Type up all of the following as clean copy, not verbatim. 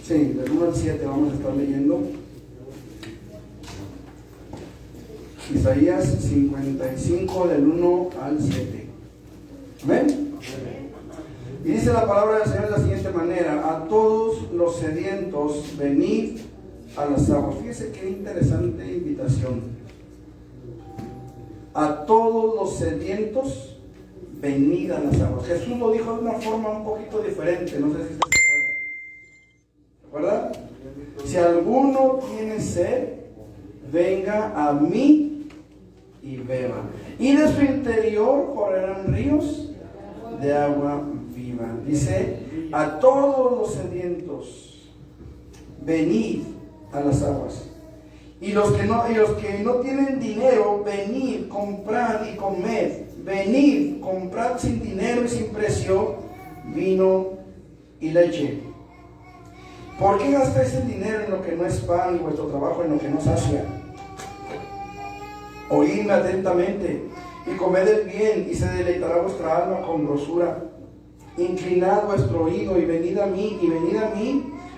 Sí, del 1 al 7 vamos a estar leyendo. Isaías 55 del 1 al 7. ¿Amén? Y dice la palabra del Señor de la siguiente manera: a todos los sedientos, venid a las aguas. Fíjese qué interesante invitación. A todos los sedientos, venid a las aguas. Jesús lo dijo de una forma un poquito diferente, no sé si usted se acuerda. Si alguno tiene sed, venga a mí y beba, y de su interior correrán ríos de agua viva. Dice: a todos los sedientos, venid a las aguas. Y los que no tienen dinero, venid, comprad y comed. Venid, comprad sin dinero y sin precio vino y leche. ¿Por qué gastáis el dinero en lo que no es pan y vuestro trabajo en lo que no sacia? Oídme atentamente y comed el bien, y se deleitará vuestra alma con grosura. Inclinad vuestro oído y venid a mí,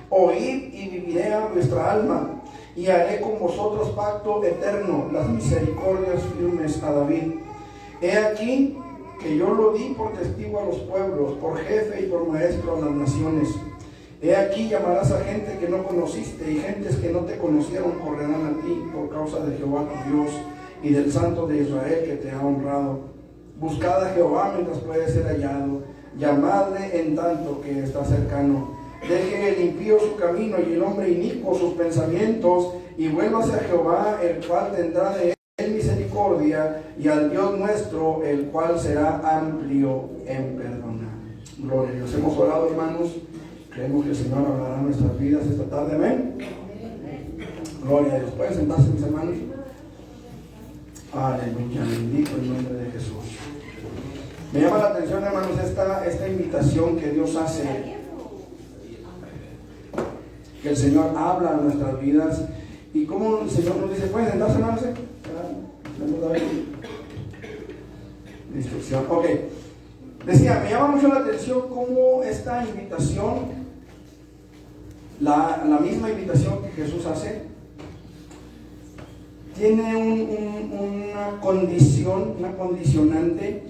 oíd y viviré a vuestra alma, y haré con vosotros pacto eterno, las misericordias firmes a David. He aquí que yo lo di por testigo a los pueblos, por jefe y por maestro a las naciones. He aquí llamarás a gente que no conociste, y gentes que no te conocieron correrán a ti por causa de Jehová tu Dios y del Santo de Israel que te ha honrado. Buscad a Jehová mientras puede ser hallado, llamadle en tanto que está cercano. Deje el impío su camino y el hombre inicuo sus pensamientos, y vuélvase a Jehová, el cual tendrá de él misericordia, y al Dios nuestro, el cual será amplio en perdonar. Gloria a Dios. Hemos orado, hermanos. Creemos que el Señor hablará en nuestras vidas esta tarde. Amén. Gloria a Dios. ¿Pueden sentarse, mis hermanos? Aleluya. Bendito el nombre de Jesús. Me llama la atención, hermanos, esta invitación que Dios hace, que el Señor habla en nuestras vidas, y como el Señor nos dice: ¿pueden sentarse, hermanos? Instrucción. Ok. Decía, me llama mucho la atención cómo esta invitación, la misma invitación que Jesús hace, tiene una condición, una condicionante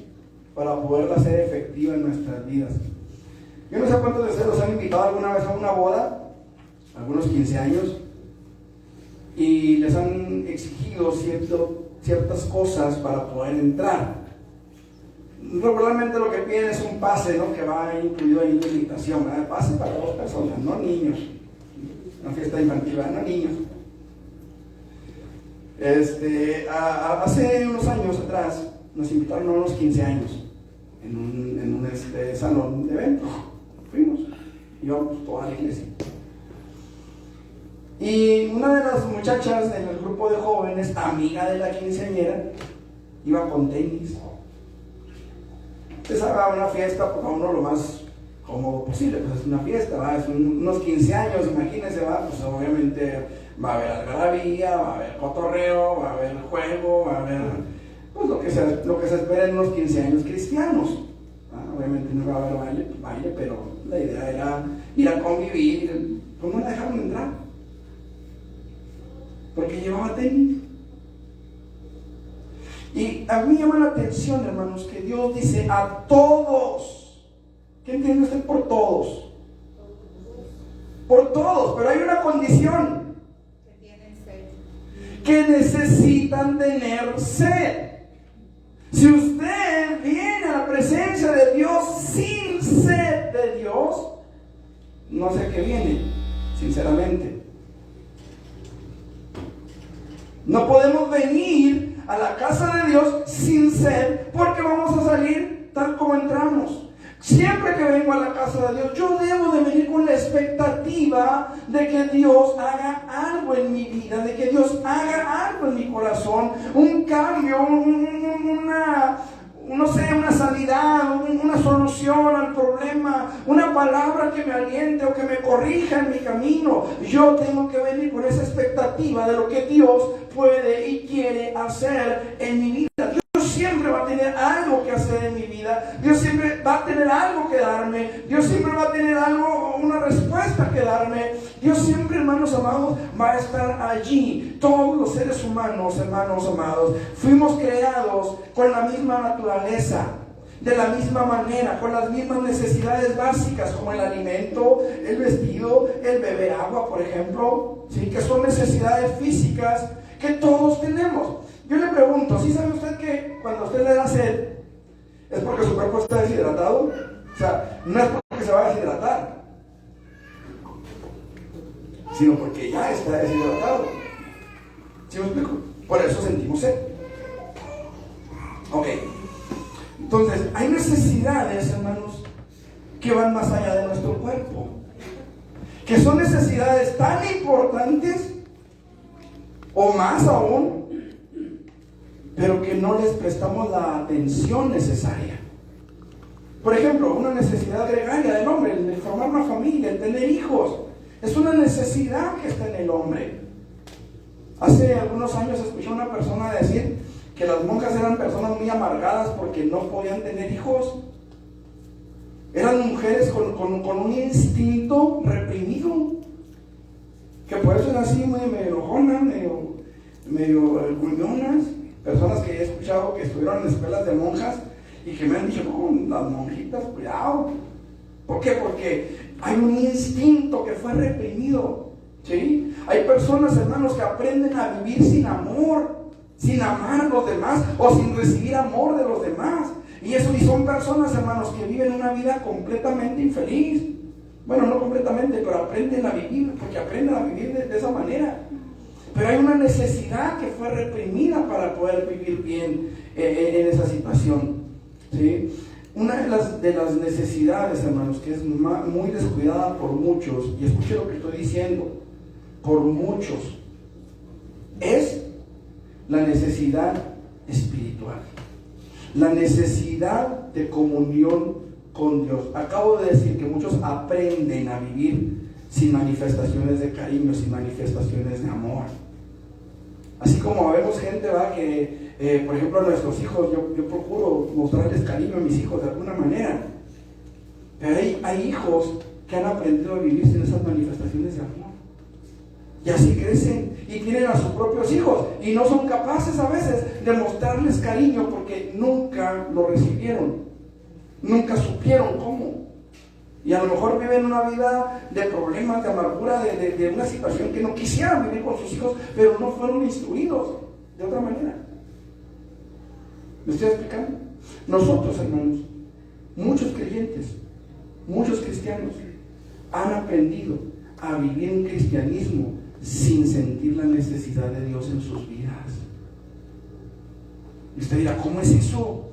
para poderla hacer efectiva en nuestras vidas. Yo no sé cuántos de ustedes los han invitado alguna vez a una boda, algunos 15 años, y les han exigido ciertas cosas para poder entrar. Regularmente lo que piden es un pase, ¿no?, que va incluido ahí en la invitación, ¿verdad? Pase para 2 personas, no niños. Una fiesta infantil, ¿verdad? No niños. Hace unos años atrás nos invitaron a unos 15 años en un salón de eventos. Fuimos, íbamos toda la iglesia. Y una de las muchachas del grupo de jóvenes, amiga de la quinceañera, iba con tenis. Usted sabe, una fiesta, pues a uno lo más cómodo posible, pues es una fiesta, ¿va? Es unos 15 años, imagínense, ¿va? Pues obviamente va a haber algarabía, va a haber cotorreo, va a haber juego, va a haber, pues lo que se espera en unos 15 años cristianos. Obviamente no va a haber baile, pero la idea era ir a convivir. Pues no la dejaron entrar, porque llevaba tenis. Y a mí me llama la atención, hermanos, que Dios dice a todos. ¿Qué entiende usted por todos? Por todos, pero hay una condición: que tienen sed, que necesitan tener sed. Si usted viene a la presencia de Dios sin sed de Dios, no sé qué viene, sinceramente. No podemos venir a la casa de Dios sin sed, porque vamos a salir tal como entramos. Siempre que vengo a la casa de Dios, yo debo de venir con la expectativa de que Dios haga algo en mi vida, de que Dios haga algo en mi corazón, un cambio, una sanidad, una solución al problema, una palabra que me aliente o que me corrija en mi camino. Yo tengo que venir con esa expectativa de lo que Dios puede y quiere hacer en mi vida. Dios siempre va a tener algo que hacer en mi vida. Dios siempre va a tener algo que darme. Dios siempre va a tener algo, una respuesta cuesta quedarme. Dios siempre, hermanos amados, va a estar allí. Todos los seres humanos, hermanos amados, fuimos creados con la misma naturaleza, de la misma manera, con las mismas necesidades básicas, como el alimento, el vestido, el beber agua, por ejemplo, ¿sí? Que son necesidades físicas que todos tenemos. Yo le pregunto, ¿sí sabe usted que cuando usted le da sed es porque su cuerpo está deshidratado? O sea, no es porque se va a deshidratar, sino porque ya está deshidratado. ¿Sí me explico? Por eso sentimos sed. Ok. Entonces, hay necesidades, hermanos, que van más allá de nuestro cuerpo, que son necesidades tan importantes, o más aún, pero que no les prestamos la atención necesaria. Por ejemplo, una necesidad gregaria del hombre, el de formar una familia, el tener hijos, es una necesidad que está en el hombre. Hace algunos años escuché a una persona decir que las monjas eran personas muy amargadas porque no podían tener hijos. Eran mujeres con un instinto reprimido, que por eso eran así medio enojonas, medio gruñonas. Personas que he escuchado que estuvieron en escuelas de monjas y que me han dicho, no, las monjitas, cuidado. ¿Por qué? Porque hay un instinto que fue reprimido, ¿sí? Hay personas, hermanos, que aprenden a vivir sin amor, sin amar a los demás o sin recibir amor de los demás. Y son personas, hermanos, que viven una vida completamente infeliz. Bueno, no completamente, pero aprenden a vivir, porque aprenden a vivir de esa manera. Pero hay una necesidad que fue reprimida para poder vivir bien en esa situación, ¿sí? Una de las necesidades, hermanos, que es muy descuidada por muchos, y escuche lo que estoy diciendo, por muchos, es la necesidad espiritual, la necesidad de comunión con Dios. Acabo de decir que muchos aprenden a vivir sin manifestaciones de cariño, sin manifestaciones de amor. Así como vemos gente, ¿va? Que, por ejemplo, a nuestros hijos, yo procuro mostrarles cariño a mis hijos de alguna manera. Pero hay hijos que han aprendido a vivir sin esas manifestaciones de amor. Y así crecen y tienen a sus propios hijos y no son capaces a veces de mostrarles cariño porque nunca lo recibieron, nunca supieron cómo. Y a lo mejor viven una vida de problemas, de amargura, de una situación que no quisieran vivir con sus hijos, pero no fueron instruidos de otra manera. ¿Me estoy explicando? Nosotros, hermanos, muchos creyentes, muchos cristianos, han aprendido a vivir un cristianismo sin sentir la necesidad de Dios en sus vidas. Y usted dirá, ¿cómo es eso?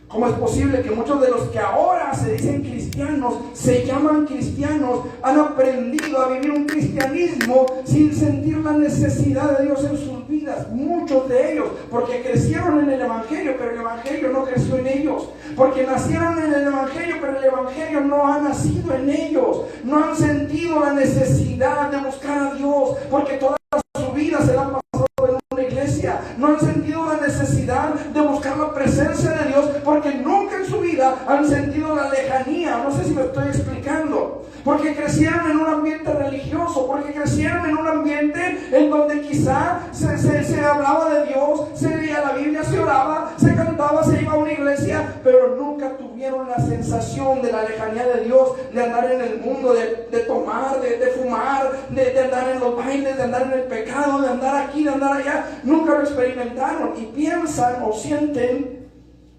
¿Cómo es posible que muchos de los que ahora se dicen cristianos, se llaman cristianos, han aprendido a vivir un cristianismo sin sentir la necesidad de Dios en sus vidas? Muchos de ellos, porque crecieron en el Evangelio, pero el Evangelio no creció en ellos. Porque nacieron en el Evangelio, pero el Evangelio no ha nacido en ellos. No han sentido la necesidad de buscar a Dios, porque toda su vida se la han pasado en una iglesia. No han sentido la necesidad de buscar la presencia de Dios, porque nunca en su vida han sentido la lejanía. No sé si me estoy explicando. Porque crecieron en un ambiente religioso, porque crecieron en un ambiente en donde quizá se hablaba de Dios, se leía la Biblia, se oraba, se cantaba, se iba a una iglesia, pero nunca tuvieron la sensación de la lejanía de Dios, de andar en el mundo, de tomar, de fumar, de andar en los bailes, de andar en el pecado, de andar aquí, de andar allá. Nunca lo experimentaron y piensan o sienten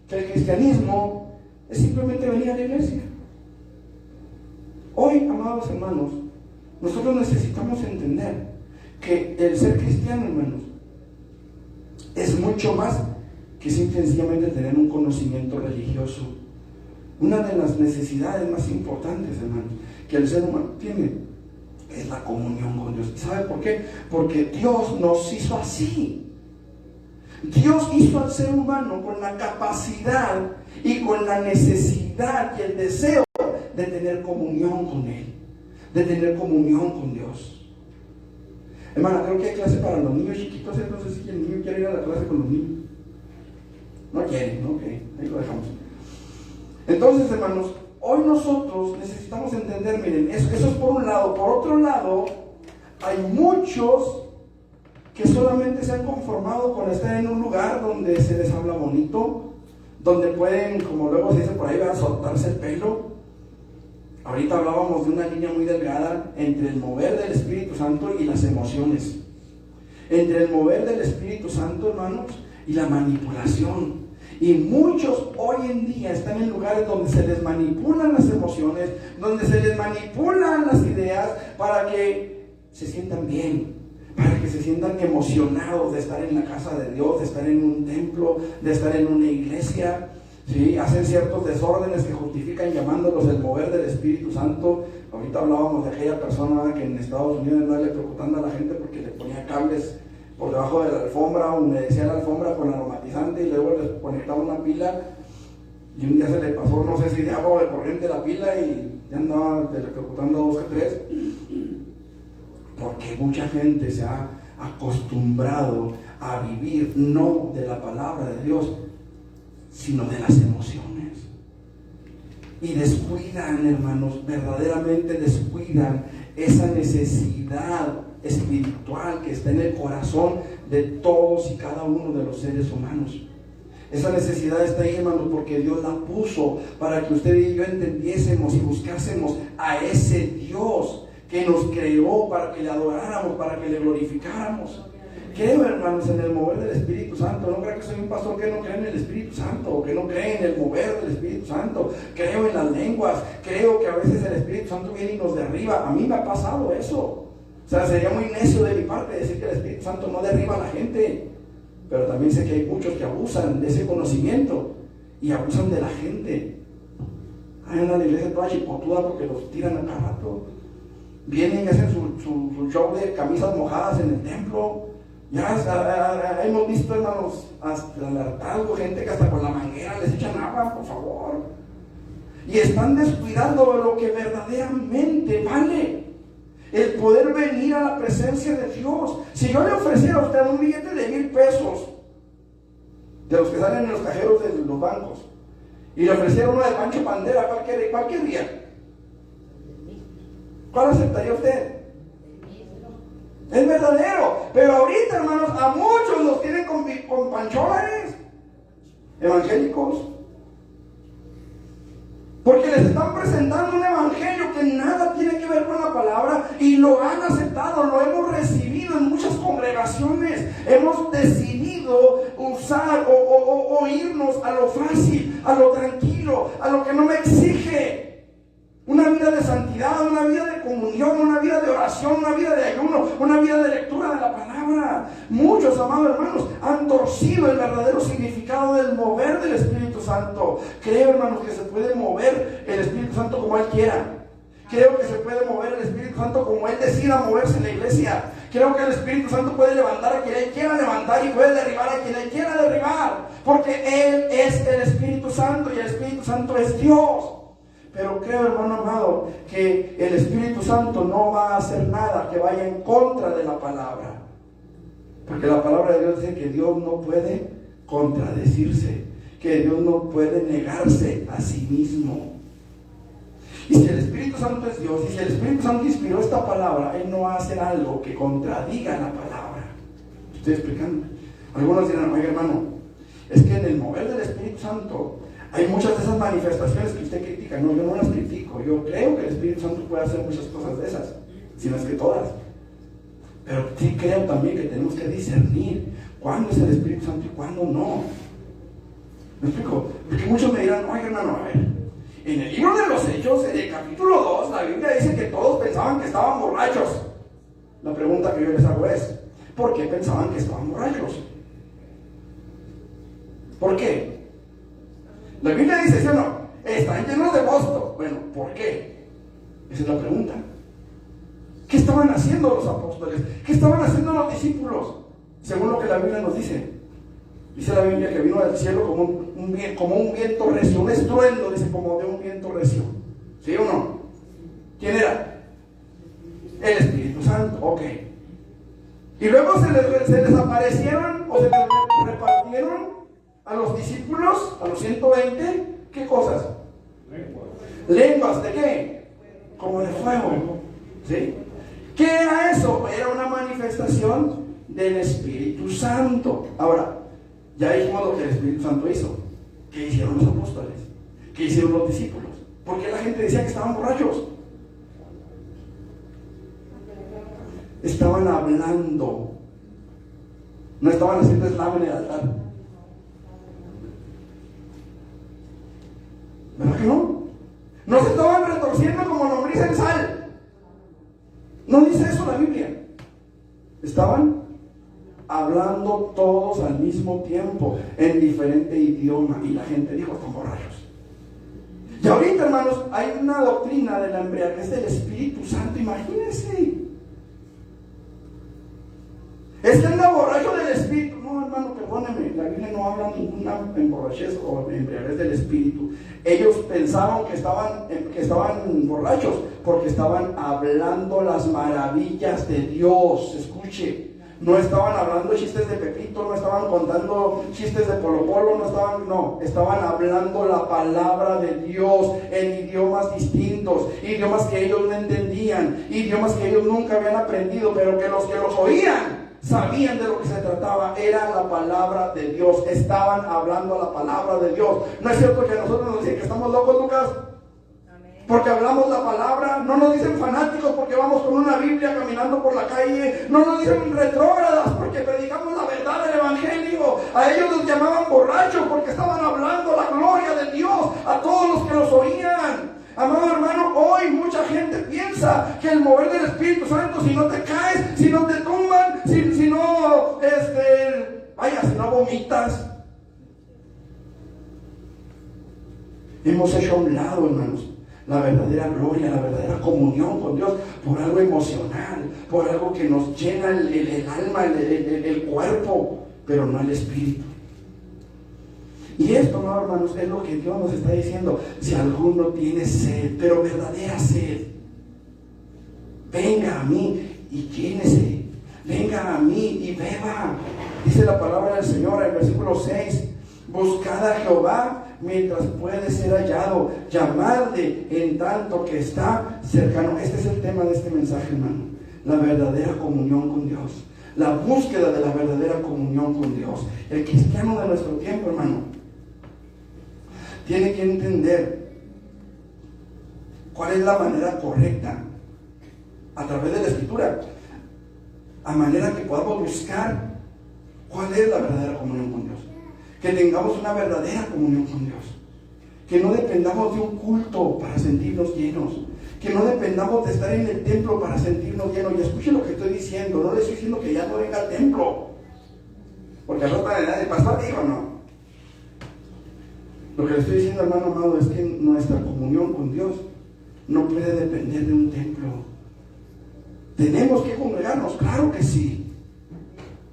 que el cristianismo es simplemente venir a la iglesia. Hoy, amados hermanos, nosotros necesitamos entender que el ser cristiano, hermanos, es mucho más que sencillamente tener un conocimiento religioso. Una de las necesidades más importantes, hermanos, que el ser humano tiene es la comunión con Dios. ¿Sabe por qué? Porque Dios nos hizo así. Dios hizo al ser humano con la capacidad y con la necesidad y el deseo de tener comunión con Él, de tener comunión con Dios. Hermana, creo que hay clase para los niños chiquitos, entonces si el niño quiere ir a la clase con los niños. No quiere, ok, ahí lo dejamos. Entonces, hermanos, hoy nosotros necesitamos entender, miren, eso es por un lado. Por otro lado, hay muchos que solamente se han conformado con estar en un lugar donde se les habla bonito, donde pueden, como luego se dice por ahí, soltarse el pelo. Ahorita hablábamos de una línea muy delgada entre el mover del Espíritu Santo y las emociones. Entre el mover del Espíritu Santo, hermanos, y la manipulación. Y muchos hoy en día están en lugares donde se les manipulan las emociones, donde se les manipulan las ideas para que se sientan bien, para que se sientan emocionados de estar en la casa de Dios, de estar en un templo, de estar en una iglesia. ¿Sí? Hacen ciertos desórdenes que justifican llamándolos el mover del Espíritu Santo. Ahorita hablábamos de aquella persona que en Estados Unidos andaba electrocutando a la gente porque le ponía cables por debajo de la alfombra, humedecía la alfombra con aromatizante y luego le conectaba una pila, y un día se le pasó, no sé si de agua o de corriente la pila, y ya andaba electrocutando a 2 o 3, porque mucha gente se ha acostumbrado a vivir no de la palabra de Dios, sino de las emociones. Y descuidan, hermanos, verdaderamente descuidan esa necesidad espiritual que está en el corazón de todos y cada uno de los seres humanos. Esa necesidad está ahí, hermanos, porque Dios la puso para que usted y yo entendiésemos y buscásemos a ese Dios que nos creó para que le adoráramos, para que le glorificáramos. Creo, hermanos, en el mover del Espíritu Santo. No creo que soy un pastor que no cree en el Espíritu Santo, o que no cree en el mover del Espíritu Santo. Creo en las lenguas. Creo que a veces el Espíritu Santo viene y nos derriba. A mí me ha pasado eso. O sea, sería muy necio de mi parte decir que el Espíritu Santo no derriba a la gente. Pero también sé que hay muchos que abusan de ese conocimiento y abusan de la gente. Hay una iglesia toda chipotuda porque los tiran a cada rato. Vienen y hacen su show de camisas mojadas en el templo. Ya hemos visto, hermanos, hasta el hartazgo, gente que hasta con la manguera les echan agua, por favor. Y están descuidando lo que verdaderamente vale. El poder venir a la presencia de Dios. Si yo le ofreciera a usted un billete de 1,000 pesos, de los que salen en los cajeros de los bancos, y le ofreciera uno de Pancho Pandera, ¿cuál querría? ¿Cuál aceptaría usted? Es verdadero. Pero ahorita, hermanos, a muchos los tienen con pancholares evangélicos, porque les están presentando un evangelio que nada tiene que ver con la palabra, y lo han aceptado, lo hemos recibido en muchas congregaciones. Hemos decidido usar o irnos a lo fácil, a lo tranquilo, a lo que no me exige una vida de santidad, una vida de comunión, una vida de oración, una vida de ayuno, una vida de lectura de la palabra. Muchos, amados hermanos, han torcido el verdadero significado del mover del Espíritu Santo. Creo, hermanos, que se puede mover el Espíritu Santo como Él quiera. Creo que se puede mover el Espíritu Santo como Él decida moverse en la iglesia. Creo que el Espíritu Santo puede levantar a quien Él quiera levantar y puede derribar a quien Él quiera derribar, porque Él es el Espíritu Santo y el Espíritu Santo es Dios. Pero creo, hermano amado, que el Espíritu Santo no va a hacer nada que vaya en contra de la palabra, porque la palabra de Dios dice que Dios no puede contradecirse, que Dios no puede negarse a sí mismo. Y si el Espíritu Santo es Dios, y si el Espíritu Santo inspiró esta palabra, Él no va a hacer algo que contradiga la palabra. Estoy explicando. Algunos dirán: oye, hermano, es que en el mover del Espíritu Santo hay muchas de esas manifestaciones que usted critica. No, yo no las critico. Yo creo que el Espíritu Santo puede hacer muchas cosas de esas, si no es que todas. Pero sí creo también que tenemos que discernir cuándo es el Espíritu Santo y cuándo no. ¿Me explico? Porque muchos me dirán: oye, hermano, a ver, en el libro de los Hechos, en el capítulo 2, la Biblia dice que todos pensaban que estaban borrachos. La pregunta que yo les hago es: ¿por qué pensaban que estaban borrachos? ¿Por qué? La Biblia dice, ¿sí o no? Están llenos de mosto. Bueno, ¿por qué? Esa es la pregunta. ¿Qué estaban haciendo los apóstoles? ¿Qué estaban haciendo los discípulos? Según lo que la Biblia nos dice. Dice la Biblia que vino del cielo como un viento recio, un estruendo, dice, como de un viento recio. ¿Sí o no? ¿Quién era? El Espíritu Santo. Ok. Y luego se les aparecieron o se les repartieron a los discípulos, a los 120, ¿qué cosas? lenguas de qué, como de fuego, ¿sí? ¿Qué era eso? Era una manifestación del Espíritu Santo. Ahora, ya dijimos lo que el Espíritu Santo hizo. ¿Qué hicieron los apóstoles? ¿Qué hicieron los discípulos? ¿Por qué la gente decía que estaban borrachos? Estaban hablando, no estaban haciendo slam en el altar. ¿Verdad que no? No se estaban retorciendo como lombriz en sal. No dice eso la Biblia. Estaban hablando todos al mismo tiempo en diferente idioma, y la gente dijo: están borrachos. Y ahorita, hermanos, hay una doctrina de la embriaguez del Espíritu Santo. Imagínense. Es que anda borracho del Espíritu. No, hermano, perdóneme, la Biblia no habla ninguna emborrachez o embriaguez del Espíritu. Ellos pensaban que estaban borrachos porque estaban hablando las maravillas de Dios. Escuche, no estaban hablando chistes de Pepito, no estaban contando chistes de Polo Polo, estaban hablando la palabra de Dios en idiomas distintos, idiomas que ellos no entendían, idiomas que ellos nunca habían aprendido, pero que los oían sabían de lo que se trataba. Era la palabra de Dios. Estaban hablando la palabra de Dios. ¿No es cierto que a nosotros nos dicen que estamos locos, Lucas? Amén. Porque hablamos la palabra. No nos dicen fanáticos porque vamos con una Biblia caminando por la calle. No nos dicen retrógradas porque predicamos la verdad del Evangelio. A ellos los llamaban borrachos porque estaban hablando la gloria de Dios a todos los que los oían. Amado hermano, hoy mucha gente piensa que el mover del Espíritu Santo, si no te caes, si no te tumban, si no vomitas. Hemos hecho a un lado, hermanos, la verdadera gloria, la verdadera comunión con Dios por algo emocional, por algo que nos llena el alma, el cuerpo, pero no el espíritu. Y esto, no, hermanos, es lo que Dios nos está diciendo. Si alguno tiene sed, pero verdadera sed, venga a mí y llénese. Venga a mí y beba. Dice la palabra del Señor en el versículo 6: buscad a Jehová mientras puede ser hallado, llamadle en tanto que está cercano. Este es el tema de este mensaje, hermano. La verdadera comunión con Dios, la búsqueda de la verdadera comunión con Dios. El cristiano de nuestro tiempo, hermano, tiene que entender cuál es la manera correcta a través de la Escritura, a manera que podamos buscar cuál es la verdadera comunión con Dios, que tengamos una verdadera comunión con Dios, que no dependamos de un culto para sentirnos llenos, que no dependamos de estar en el templo para sentirnos llenos. Y escuchen lo que estoy diciendo, no les estoy diciendo que ya no venga al templo, porque al rato el pastor dijo no. Lo que le estoy diciendo, hermano amado, es que nuestra comunión con Dios no puede depender de un templo. ¿Tenemos que congregarnos? Claro que sí.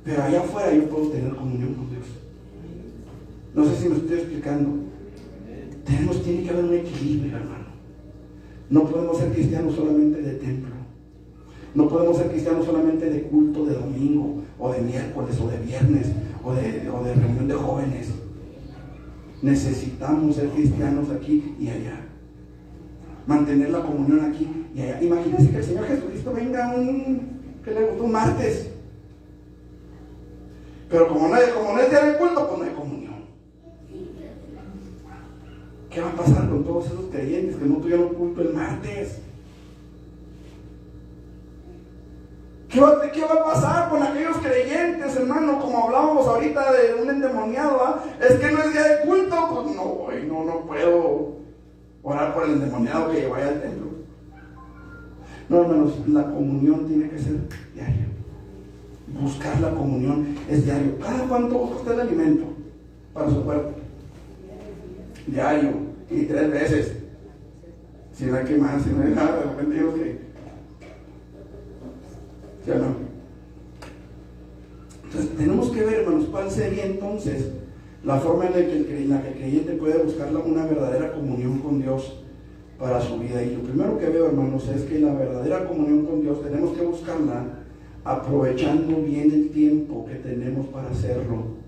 Pero allá afuera yo puedo tener comunión con Dios. No sé si me estoy explicando. Tiene que haber un equilibrio, hermano. No podemos ser cristianos solamente de templo. No podemos ser cristianos solamente de culto de domingo, o de miércoles, o de viernes, o de reunión de jóvenes. Necesitamos ser cristianos aquí y allá, mantener la comunión aquí y allá. Imagínense que el Señor Jesucristo venga un martes, pero como no es día de culto, pues no hay comunión. ¿Qué va a pasar con todos esos creyentes que no tuvieron culto el martes? ¿Qué va a pasar con aquellos creyentes, hermano? Como hablábamos ahorita de un endemoniado, es que no es día de culto, pues no voy, no puedo orar por el endemoniado que vaya al templo. No, hermanos, la comunión tiene que ser diaria. Buscar la comunión es diario. ¿Cada cuánto busca usted el alimento para su cuerpo? Diario, y 3 veces. Si no hay que más, si no hay nada, de repente digo que ¿sí o no? Entonces tenemos que ver, hermanos, cuál sería entonces la forma en la que el creyente puede buscar una verdadera comunión con Dios para su vida. Y lo primero que veo, hermanos, es que la verdadera comunión con Dios tenemos que buscarla aprovechando bien el tiempo que tenemos para hacerlo.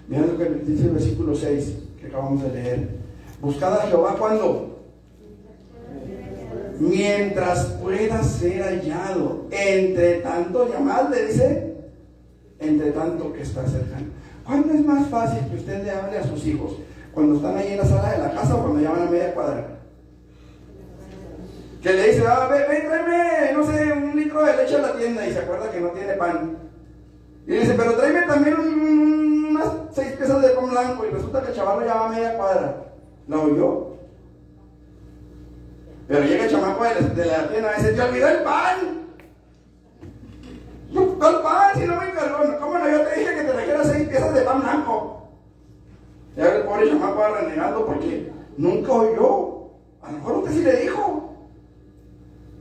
Vean lo que dice el versículo 6 que acabamos de leer: buscad a Jehová, ¿cuándo? mientras pueda ser hallado. Entre tanto, llamad, le dice, entre tanto que está cercano. ¿Cuándo es más fácil que usted le hable a sus hijos? ¿Cuando están ahí en la sala de la casa o cuando llaman a media cuadra? Que le dice, ven, tráeme, no sé, 1 litro de leche a la tienda, y se acuerda que no tiene pan. Y dice, pero tráeme también unas 6 piezas de pan blanco, y resulta que el chaval ya va a media cuadra. ¿La oyó? Pero llega el chamaco de la tienda y dice, te olvidó el pan. ¿Cuál pan? Si no me encargó. ¿Cómo no? Yo te dije que te trajera 6 piezas de pan blanco. Ya el pobre chamaco va renegando porque nunca oyó. A lo mejor usted sí le dijo.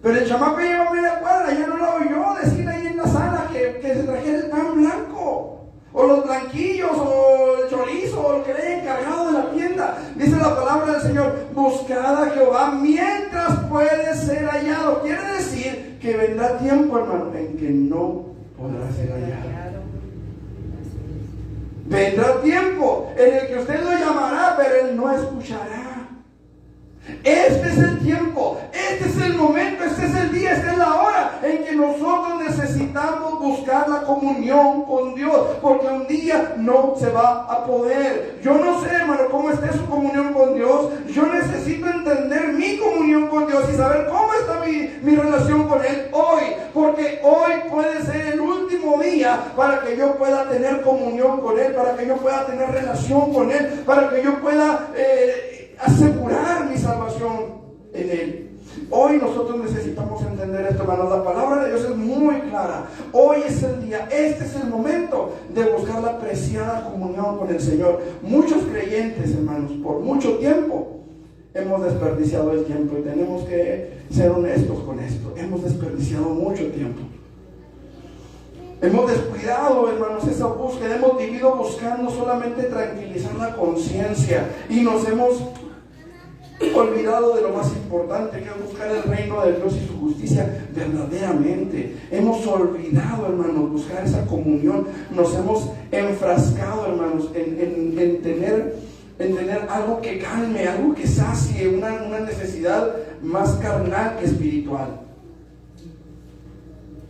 Pero el chamaco lleva media cuadra, ya no la oyó decir ahí en la sala que se trajera el pan blanco. O los blanquillos, o el chorizo, o lo que le haya encargado de la tienda. Dice la palabra del Señor, buscad a Jehová mientras puede ser hallado. Quiere decir que vendrá tiempo, hermano, en que no podrá ser hallado. Vendrá tiempo en el que usted lo llamará, pero él no escuchará. Este es el tiempo, este es el momento, este es el día, esta es la hora en que nosotros necesitamos buscar la comunión con Dios, porque un día no se va a poder. Yo no sé, hermano, cómo esté su comunión con Dios. Yo necesito entender mi comunión con Dios y saber cómo está mi relación con Él hoy, porque hoy puede ser el último día para que yo pueda tener comunión con Él, para que yo pueda tener relación con Él, para que yo pueda asegurar mi salvación en Él. Hoy nosotros necesitamos entender esto, hermanos. La palabra de Dios es muy clara. Hoy es el día, este es el momento de buscar la preciada comunión con el Señor. Muchos creyentes, hermanos, por mucho tiempo hemos desperdiciado el tiempo, y tenemos que ser honestos con esto. Hemos desperdiciado mucho tiempo. Hemos descuidado, hermanos, esa búsqueda. Hemos vivido buscando solamente tranquilizar la conciencia, y nos hemos olvidado de lo más importante, que es buscar el reino de Dios y su justicia verdaderamente. Hemos olvidado, hermanos, buscar esa comunión. Nos hemos enfrascado, hermanos, en tener algo que calme, algo que sacie una necesidad más carnal que espiritual.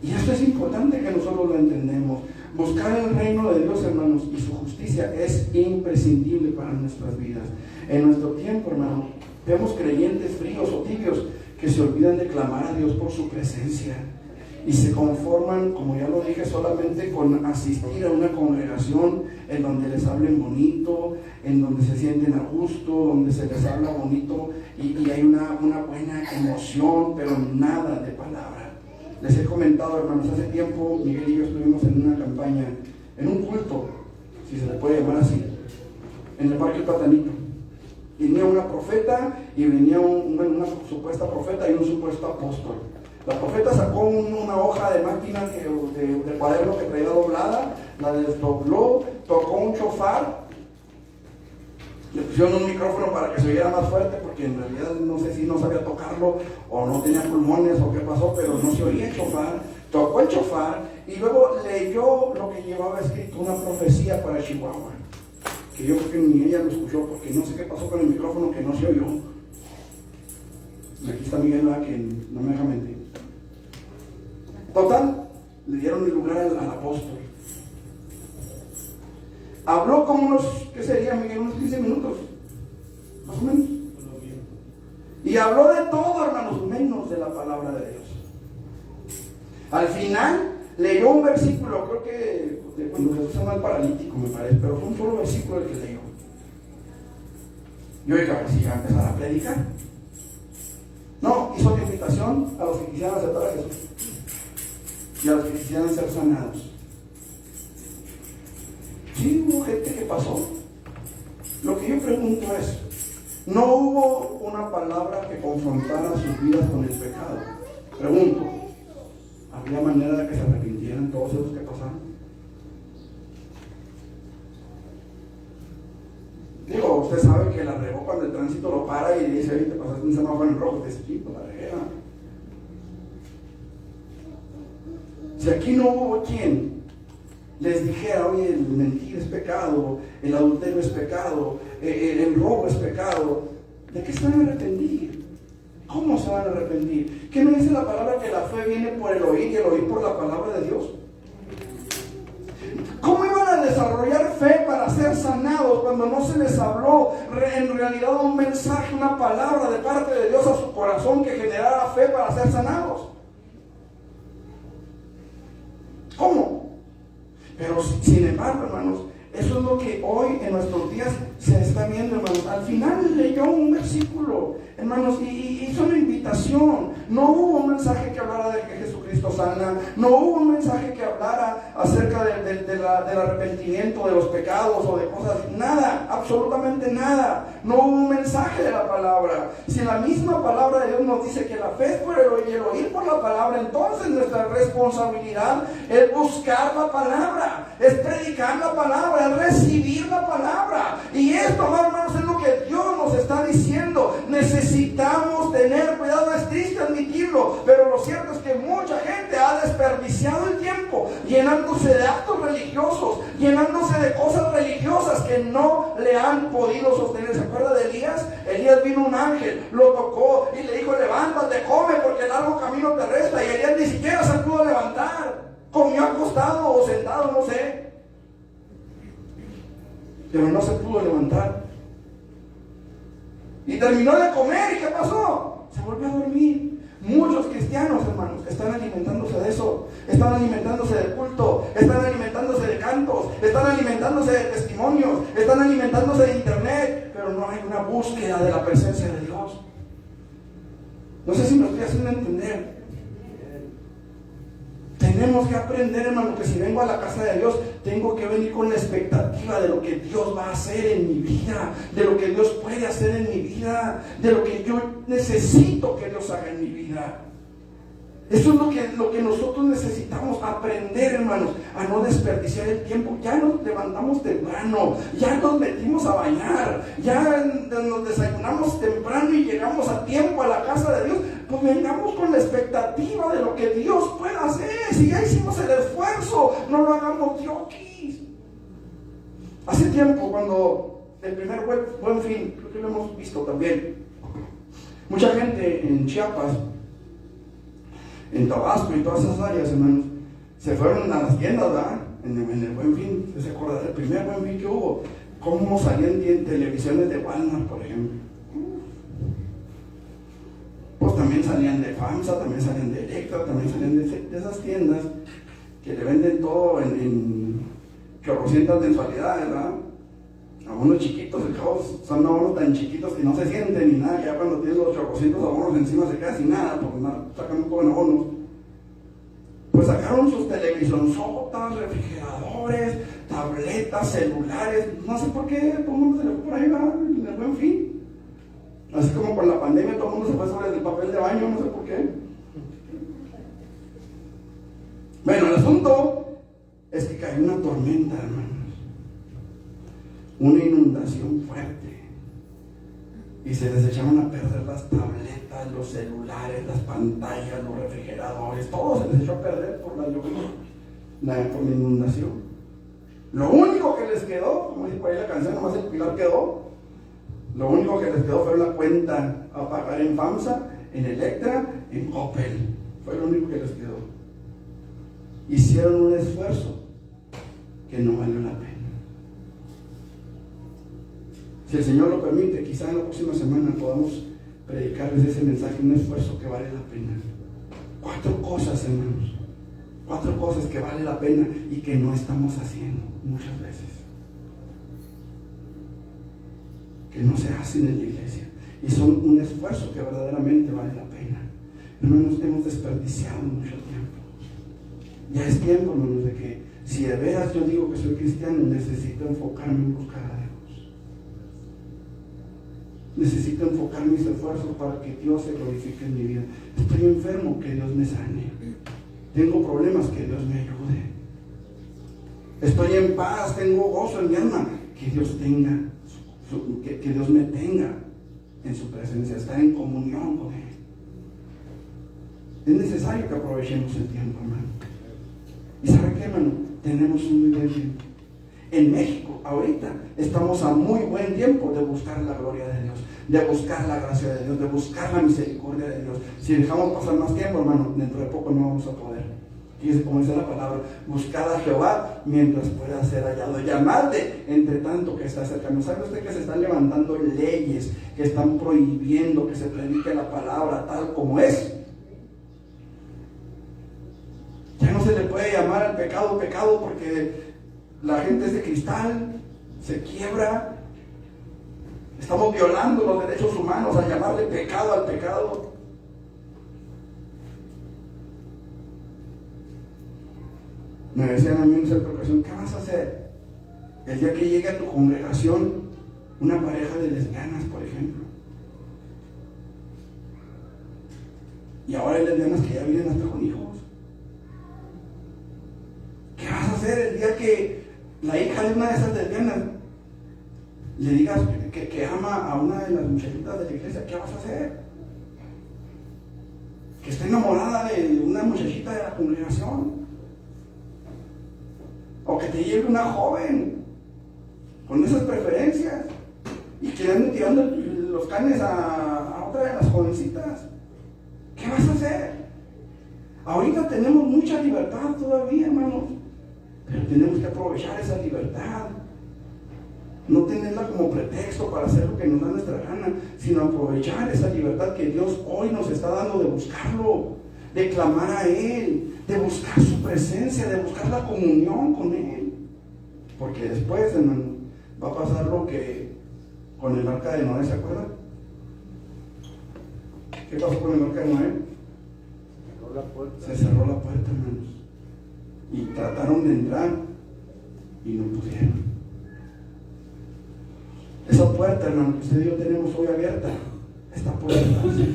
Y esto es importante que nosotros lo entendemos. Buscar el reino de Dios, hermanos, y su justicia es imprescindible para nuestras vidas. En nuestro tiempo, hermanos, vemos creyentes fríos o tibios que se olvidan de clamar a Dios por su presencia y se conforman, como ya lo dije, solamente con asistir a una congregación en donde les hablen bonito, en donde se sienten a gusto, donde se les habla bonito y hay una buena emoción, pero nada de palabra. Les he comentado, hermanos, hace tiempo Miguel y yo estuvimos en una campaña, en un culto, si se le puede llamar así, en el Parque Platanito. Venía una profeta y venía una supuesta profeta y un supuesto apóstol. La profeta sacó una hoja de máquina de cuaderno que traía doblada, la desdobló, tocó un shofar, le pusieron un micrófono para que se oyera más fuerte, porque en realidad no sé si no sabía tocarlo o no tenía pulmones o qué pasó, pero no se oía el shofar. Tocó el shofar y luego leyó lo que llevaba escrito, una profecía para Chihuahua, que yo creo que ni ella lo escuchó, porque no sé qué pasó con el micrófono, que no se oyó. Y aquí está Miguel, que no me deja mentir. Total, le dieron el lugar al apóstol. Habló como unos, ¿qué sería, Miguel? Unos 15 minutos, más o menos. Y habló de todo, hermanos, menos de la palabra de Dios. Al final, leyó un versículo, creo que de cuando Jesús se llama al paralítico, me parece, pero fue un solo versículo el que leyó. Yo dije, a ver si iba a empezar a predicar. No, hizo la invitación a los que quisieran aceptar a Jesús y a los que quisieran ser sanados. Sí, hubo gente que pasó. Lo que yo pregunto es, ¿no hubo una palabra que confrontara sus vidas con el pecado? Pregunto, ¿había manera de que se arrepintieran todos esos que pasaron? Digo, usted sabe que la regó cuando el tránsito lo para y dice, oye, te pasaste un semáforo en rojo, te dice, sí, pues la regué. Si aquí no hubo quien les dijera, oye, el mentir es pecado, el adulterio es pecado, el robo es pecado, ¿de qué están arrepentidos? ¿Cómo se van a arrepentir? ¿Qué me dice la palabra que la fe viene por el oír y el oír por la palabra de Dios? ¿Cómo iban a desarrollar fe para ser sanados cuando no se les habló en realidad un mensaje, una palabra de parte de Dios a su corazón que generara fe para ser sanados? ¿Cómo? Pero sin embargo, hermanos, eso es lo que hoy en nuestros días se está viendo, hermanos. Al final leyó un versículo, hermanos, y hizo una invitación. No hubo un mensaje que hablara de que Jesucristo sana. No hubo un mensaje que hablara acerca del arrepentimiento de los pecados o de cosas. Nada, absolutamente nada. No hubo un mensaje de la palabra. Si la misma palabra de Dios nos dice que la fe es por el oír y el oír por la palabra, entonces nuestra responsabilidad es buscar la palabra, es predicar la palabra, es recibir la palabra. Y esto, hermanos, es lo que Dios nos está diciendo. Necesitamos tener cuidado. Es triste admitirlo, pero lo cierto es que mucha gente ha desperdiciado el tiempo llenándose de actos religiosos, llenándose de cosas religiosas que no le han podido sostener. ¿Se acuerda de Elías? Elías vino un ángel, lo tocó y le dijo: levántate, come, porque el largo camino te resta. Y Elías ni siquiera se pudo levantar. Comió acostado o sentado, no sé, pero no se pudo levantar. Y terminó de comer, ¿y qué pasó? Se volvió a dormir. Muchos cristianos, hermanos, están alimentándose de eso. Están alimentándose de culto, están alimentándose de cantos, están alimentándose de testimonios, están alimentándose de internet, pero no hay una búsqueda de la presencia de Dios. No sé si me estoy haciendo entender. Tenemos que aprender, hermano, que si vengo a la casa de Dios, tengo que venir con la expectativa de lo que Dios va a hacer en mi vida, de lo que Dios puede hacer en mi vida, de lo que yo necesito que Dios haga en mi vida. Eso es lo que nosotros necesitamos aprender, hermanos, a no desperdiciar el tiempo. Ya nos levantamos temprano, ya nos metimos a bañar, ya nos desayunamos temprano y llegamos a tiempo a la casa de Dios. Pues vengamos con la expectativa de lo que Dios pueda hacer. Si ya hicimos el esfuerzo, no lo hagamos diokis. Hace tiempo, cuando el primer Buen Fin, creo que lo hemos visto también, mucha gente en Chiapas, en Tabasco y todas esas áreas, hermanos, se fueron a las tiendas, ¿verdad? En el Buen Fin. ¿Se acuerdan del primer Buen Fin que hubo? ¿Cómo salían en televisiones de Walmart, por ejemplo? Pues también salían de FAMSA, también salían de Electra, también salían de esas tiendas que le venden todo en chorrocientas mensualidades, ¿verdad? Abonos chiquitos, el cabo son abonos tan chiquitos que no se sienten ni nada, que ya cuando tienes los chorrocientos abonos encima se queda sin nada, porque sacan todo en abonos. Pues sacaron sus televisonzotas, refrigeradores, tabletas, celulares, no sé por qué, todo el mundo se le fue por ahí, ¿verdad? En el Buen Fin. Así como con la pandemia todo el mundo se fue sobre el papel de baño, no sé por qué. Bueno, el asunto es que cayó una tormenta, hermanos. Una inundación fuerte. Y se les echaron a perder las tabletas, los celulares, las pantallas, los refrigeradores. Todo se les echó a perder por la lluvia, por la inundación. Lo único que les quedó, como dice por ahí la canción, nomás el pilar quedó. Lo único que les quedó fue una cuenta a pagar en FAMSA, en Electra, en Coppel. Fue lo único que les quedó. Hicieron un esfuerzo que no valió la pena. Si el Señor lo permite, quizá en la próxima semana podamos predicarles ese mensaje, un esfuerzo que vale la pena. 4 cosas, hermanos. 4 cosas que vale la pena y que no estamos haciendo muchas veces. Que no se hacen en la iglesia y son un esfuerzo que verdaderamente vale la pena. Hermanos, hemos desperdiciado mucho tiempo. Ya es tiempo, hermanos, de que si de veras yo digo que soy cristiano, necesito enfocarme en buscar a Dios. Necesito enfocar mis esfuerzos para que Dios se glorifique en mi vida. Estoy enfermo, que Dios me sane. Tengo problemas, que Dios me ayude. Estoy en paz, tengo gozo en mi alma, que Dios tenga. Que Dios me tenga en su presencia, estar en comunión con Él. Es necesario que aprovechemos el tiempo, hermano. ¿Y sabe qué, hermano? Tenemos un muy buen tiempo. En México, ahorita, estamos a muy buen tiempo de buscar la gloria de Dios, de buscar la gracia de Dios, de buscar la misericordia de Dios. Si dejamos pasar más tiempo, hermano, dentro de poco no vamos a poder. Fíjese cómo dice la palabra: buscad a Jehová mientras pueda ser hallado, llamadle entre tanto que está cercano. ¿Sabe usted que se están levantando leyes que están prohibiendo que se predique la palabra tal como es? Ya no se le puede llamar al pecado pecado, porque la gente es de cristal, se quiebra. Estamos violando los derechos humanos al llamarle pecado al pecado. Me decían a mí en cierta ocasión: ¿qué vas a hacer el día que llegue a tu congregación una pareja de lesbianas, por ejemplo? Y ahora hay lesbianas que ya vienen hasta con hijos. ¿Qué vas a hacer el día que la hija de una de esas lesbianas le digas que ama a una de las muchachitas de la iglesia? ¿Qué vas a hacer? Que esté enamorada de una muchachita de la congregación. O que te lleve una joven con esas preferencias y que ande tirando los canes a otra de las jovencitas. ¿Qué vas a hacer? Ahorita tenemos mucha libertad todavía, hermanos, pero tenemos que aprovechar esa libertad. No tenerla como pretexto para hacer lo que nos da nuestra gana, sino aprovechar esa libertad que Dios hoy nos está dando de buscarlo, de clamar a Él, de buscar su presencia, de buscar la comunión con Él. Porque después, hermano, va a pasar lo que con el arca de Noé, ¿se acuerdan? ¿Qué pasó con el arca de Noé? Se cerró la puerta, hermanos. Y trataron de entrar y no pudieron. Esa puerta, hermano, que usted y yo tenemos hoy abierta, está por cerrarse.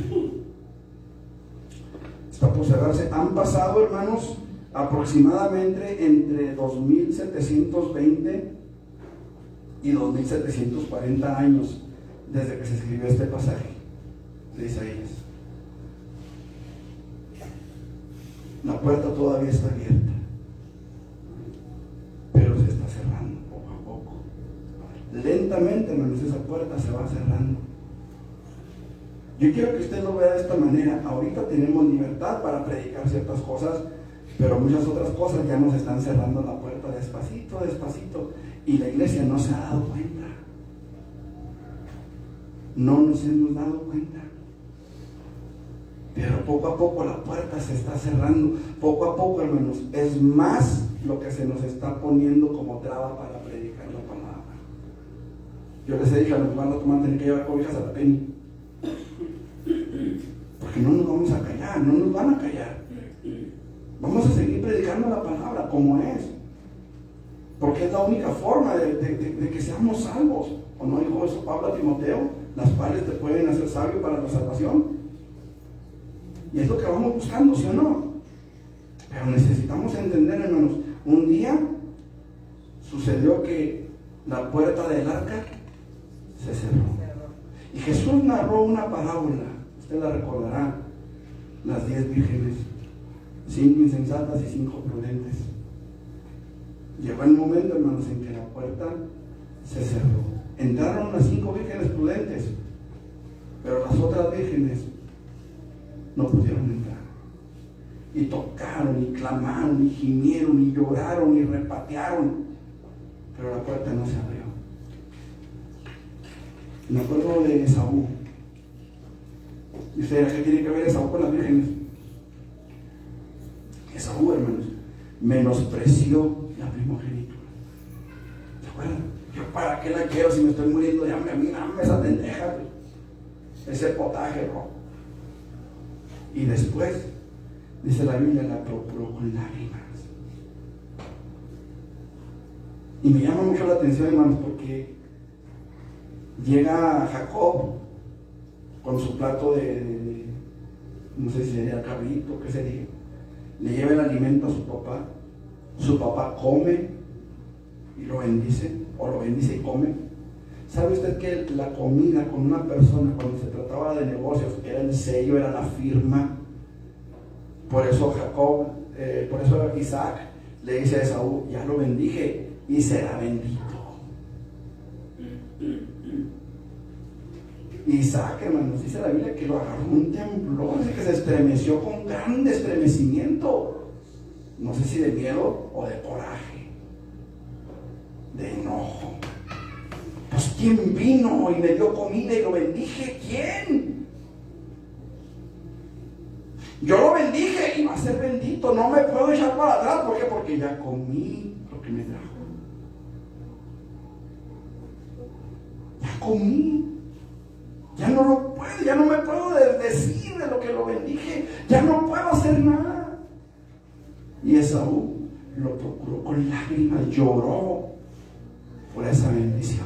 Está por cerrarse. Han pasado, hermanos, aproximadamente entre 2720 y 2740 años desde que se escribió este pasaje de Isaías. La puerta todavía está abierta, pero se está cerrando poco a poco. Lentamente, hermanos, esa puerta se va cerrando. Yo quiero que usted lo vea de esta manera. Ahorita tenemos libertad para predicar ciertas cosas, pero muchas otras cosas ya nos están cerrando la puerta despacito, despacito, y la iglesia no se ha dado cuenta. No nos hemos dado cuenta. Pero poco a poco la puerta se está cerrando. Poco a poco, hermanos, es más lo que se nos está poniendo como traba para predicar la palabra. Yo les he dicho a los hermanos: van a tener que llevar cobijas a la Penny, porque no nos vamos a callar, no nos van a callar. Vamos a seguir predicando la palabra como es, porque es la única forma de que seamos salvos. ¿O no dijo eso Pablo a Timoteo? Las cuales te pueden hacer sabio para la salvación. Y es lo que vamos buscando, ¿sí o no? Pero necesitamos entender, hermanos, un día sucedió que la puerta del arca se cerró. Y Jesús narró una parábola, usted la recordará, las 10 vírgenes, 5 insensatas y 5 prudentes. Llegó el momento, hermanos, en que la puerta se cerró. Entraron las 5 vírgenes prudentes, pero las otras vírgenes no pudieron entrar. Y tocaron, y clamaron, y gimieron, y lloraron, y repatearon, pero la puerta no se abrió. Me acuerdo de Esaú. ¿Y usted qué tiene que ver Esaú con las vírgenes? Esaú, hermanos, menospreció la primogenitura. ¿Se acuerdan? Yo, ¿para qué la quiero si me estoy muriendo de hambre? A mí dame esa pendeja, ese potaje rojo. Y después, dice la Biblia, la procuró con lágrimas. Y me llama mucho la atención, hermanos, porque llega Jacob con su plato de no sé si sería cabrito, qué sería, le lleva el alimento a su papá come y lo bendice, o lo bendice y come. ¿Sabe usted que la comida con una persona, cuando se trataba de negocios, era el sello, era la firma? Por eso Isaac le dice a Esaú: ya lo bendije y será bendito. Isaac, hermanos, dice la Biblia que lo agarró un temblor, dice que se estremeció con gran estremecimiento. No sé si de miedo o de coraje, de enojo. Pues ¿quién vino y me dio comida y lo bendije? ¿Quién? Yo lo bendije y va a ser bendito. No me puedo echar para atrás. ¿Por qué? Porque ya comí lo que me trajo. Ya comí. Ya no lo puedo, ya no me puedo decir de lo que lo bendije. Ya no puedo hacer nada. Y Esaú lo procuró con lágrimas, lloró por esa bendición.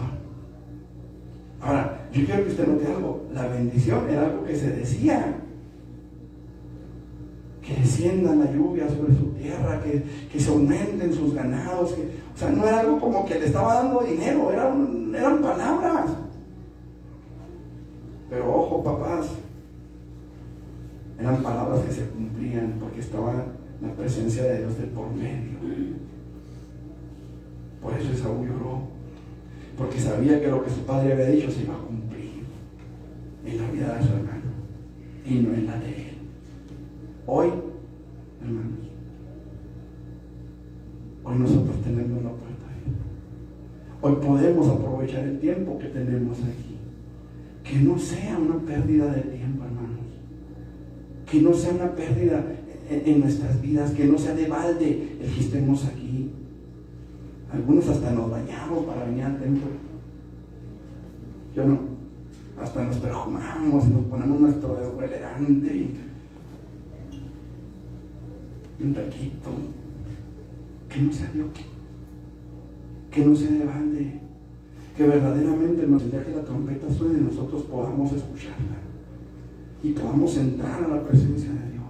Ahora, yo quiero que usted note algo. La bendición era algo que se decía. Que descienda la lluvia sobre su tierra, que se aumenten sus ganados. O sea, no era algo como que le estaba dando dinero, eran palabras. Pero ojo, papás, eran palabras que se cumplían porque estaba la presencia de Dios de por medio. Por eso Esaú lloró, porque sabía que lo que su padre había dicho se iba a cumplir en la vida de su hermano y no en la de él. Hoy, hermanos, hoy nosotros tenemos la puerta ahí. Hoy podemos aprovechar el tiempo que tenemos aquí. Que no sea una pérdida de tiempo, hermanos. Que no sea una pérdida en nuestras vidas, que no sea de balde el que estemos aquí. Algunos hasta nos bañamos para venir al templo. Yo no. Hasta nos perfumamos y nos ponemos nuestro dedo elegante y un taquito. Que no sea Dios. Que no sea de balde. Que verdaderamente nos deje la trompeta suene y nosotros podamos escucharla y podamos entrar a la presencia de Dios.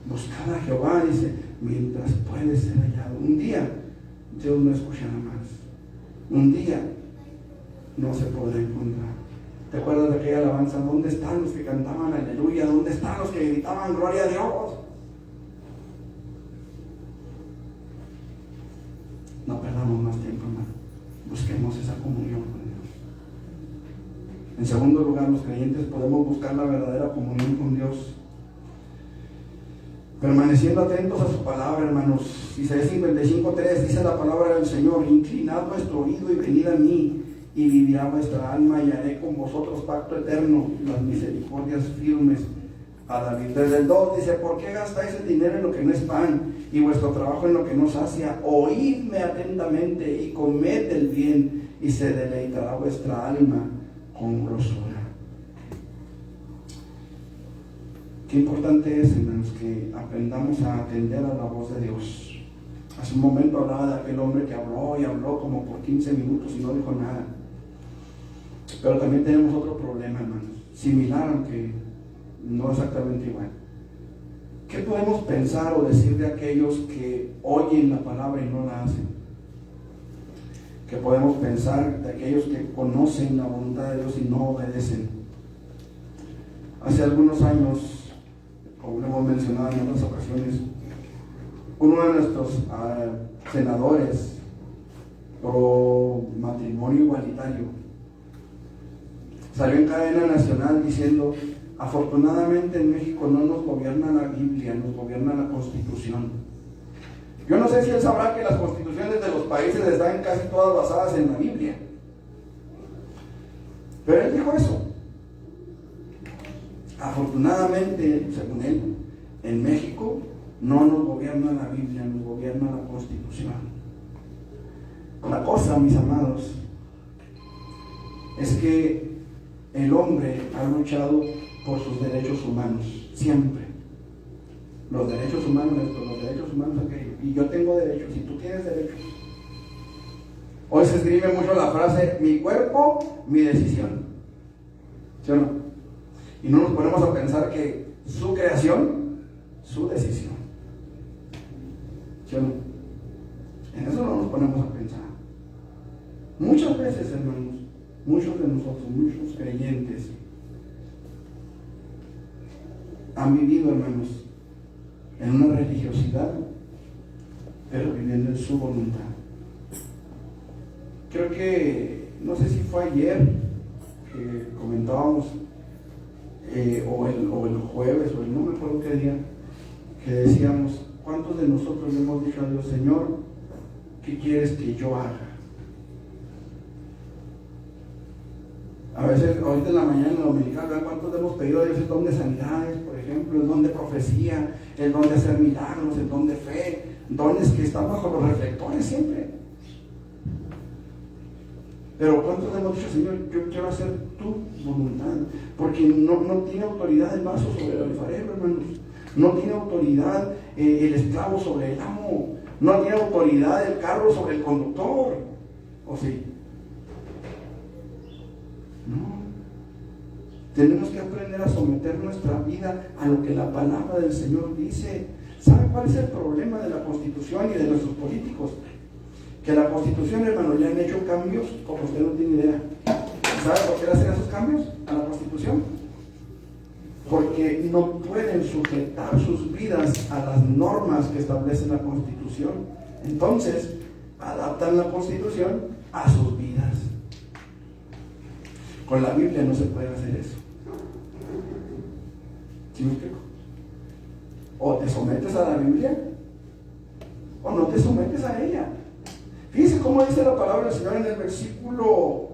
Buscar a Jehová, dice, mientras puede ser hallado. Un día Dios no escuchará más. Un día no se podrá encontrar. ¿Te acuerdas de aquella alabanza? ¿Dónde están los que cantaban aleluya? ¿Dónde están los que gritaban gloria a Dios? No perdamos más tiempo, hermano. Busquemos esa comunión con Dios. En segundo lugar, los creyentes podemos buscar la verdadera comunión con Dios permaneciendo atentos a su palabra, hermanos. Isaías 55:3 dice la palabra del Señor: inclinad vuestro oído y venid a mí, y vivirá vuestra alma, y haré con vosotros pacto eterno, las misericordias firmes. A David. Desde el 2 dice: ¿por qué gastáis el dinero en lo que no es pan, y vuestro trabajo en lo que no sacia? Oídme atentamente y comed el bien, y se deleitará vuestra alma con grosura. Qué importante es, hermanos, que aprendamos a atender a la voz de Dios. Hace un momento hablaba de aquel hombre que habló y habló como por 15 minutos y no dijo nada. Pero también tenemos otro problema, hermanos, similar, aunque no exactamente igual. ¿Qué podemos pensar o decir de aquellos que oyen la palabra y no la hacen? ¿Qué podemos pensar de aquellos que conocen la voluntad de Dios y no obedecen? Hace algunos años, como lo hemos mencionado en otras ocasiones, uno de nuestros senadores pro matrimonio igualitario salió en cadena nacional diciendo: afortunadamente en México no nos gobierna la Biblia, nos gobierna la Constitución. Yo no sé si él sabrá que las constituciones de los países están casi todas basadas en la Biblia, pero él dijo eso. Afortunadamente, según él, en México no nos gobierna la Biblia, nos gobierna la Constitución. La cosa, mis amados, es que el hombre ha luchado por sus derechos humanos, siempre. Los derechos humanos esto, los derechos humanos aquello. Y yo tengo derechos, y tú tienes derechos. Hoy se escribe mucho la frase: mi cuerpo, mi decisión. ¿Sí o no? Y no nos ponemos a pensar que su creación, su decisión. ¿Sí o no? En eso no nos ponemos a pensar. Muchas veces, hermanos, muchos de nosotros, muchos creyentes, han vivido, hermanos, en una religiosidad, pero viviendo en su voluntad. creo que, no sé si fue ayer que comentábamos, o el jueves, o no me acuerdo qué día, que decíamos, ¿cuántos de nosotros le hemos dicho a Dios, Señor, qué quieres que yo haga? A veces, ahorita en la mañana en la dominical, ¿verdad? ¿Cuántos le hemos pedido a Dios el don de sanidades, por ejemplo, el don de profecía, el don de hacer milagros, el don de fe, dones que están bajo los reflectores siempre? Pero ¿cuántos le hemos dicho, Señor, yo quiero hacer tu voluntad? Porque no tiene autoridad el vaso sobre el alfarero, hermanos. No tiene autoridad el esclavo sobre el amo. No tiene autoridad el carro sobre el conductor. ¿O sí? No. Tenemos que aprender a someter nuestra vida a lo que la palabra del Señor dice. ¿Sabe cuál es el problema de la Constitución y de nuestros políticos? Que la Constitución, hermano, le han hecho cambios como usted no tiene idea. ¿Sabe por qué le hacen esos cambios a la Constitución? Porque no pueden sujetar sus vidas a las normas que establece la Constitución. Entonces, adaptan la Constitución a sus vidas. Con la Biblia no se puede hacer eso. ¿Sí me explico? O te sometes a la Biblia, o no te sometes a ella. Fíjense cómo dice la palabra del Señor en el versículo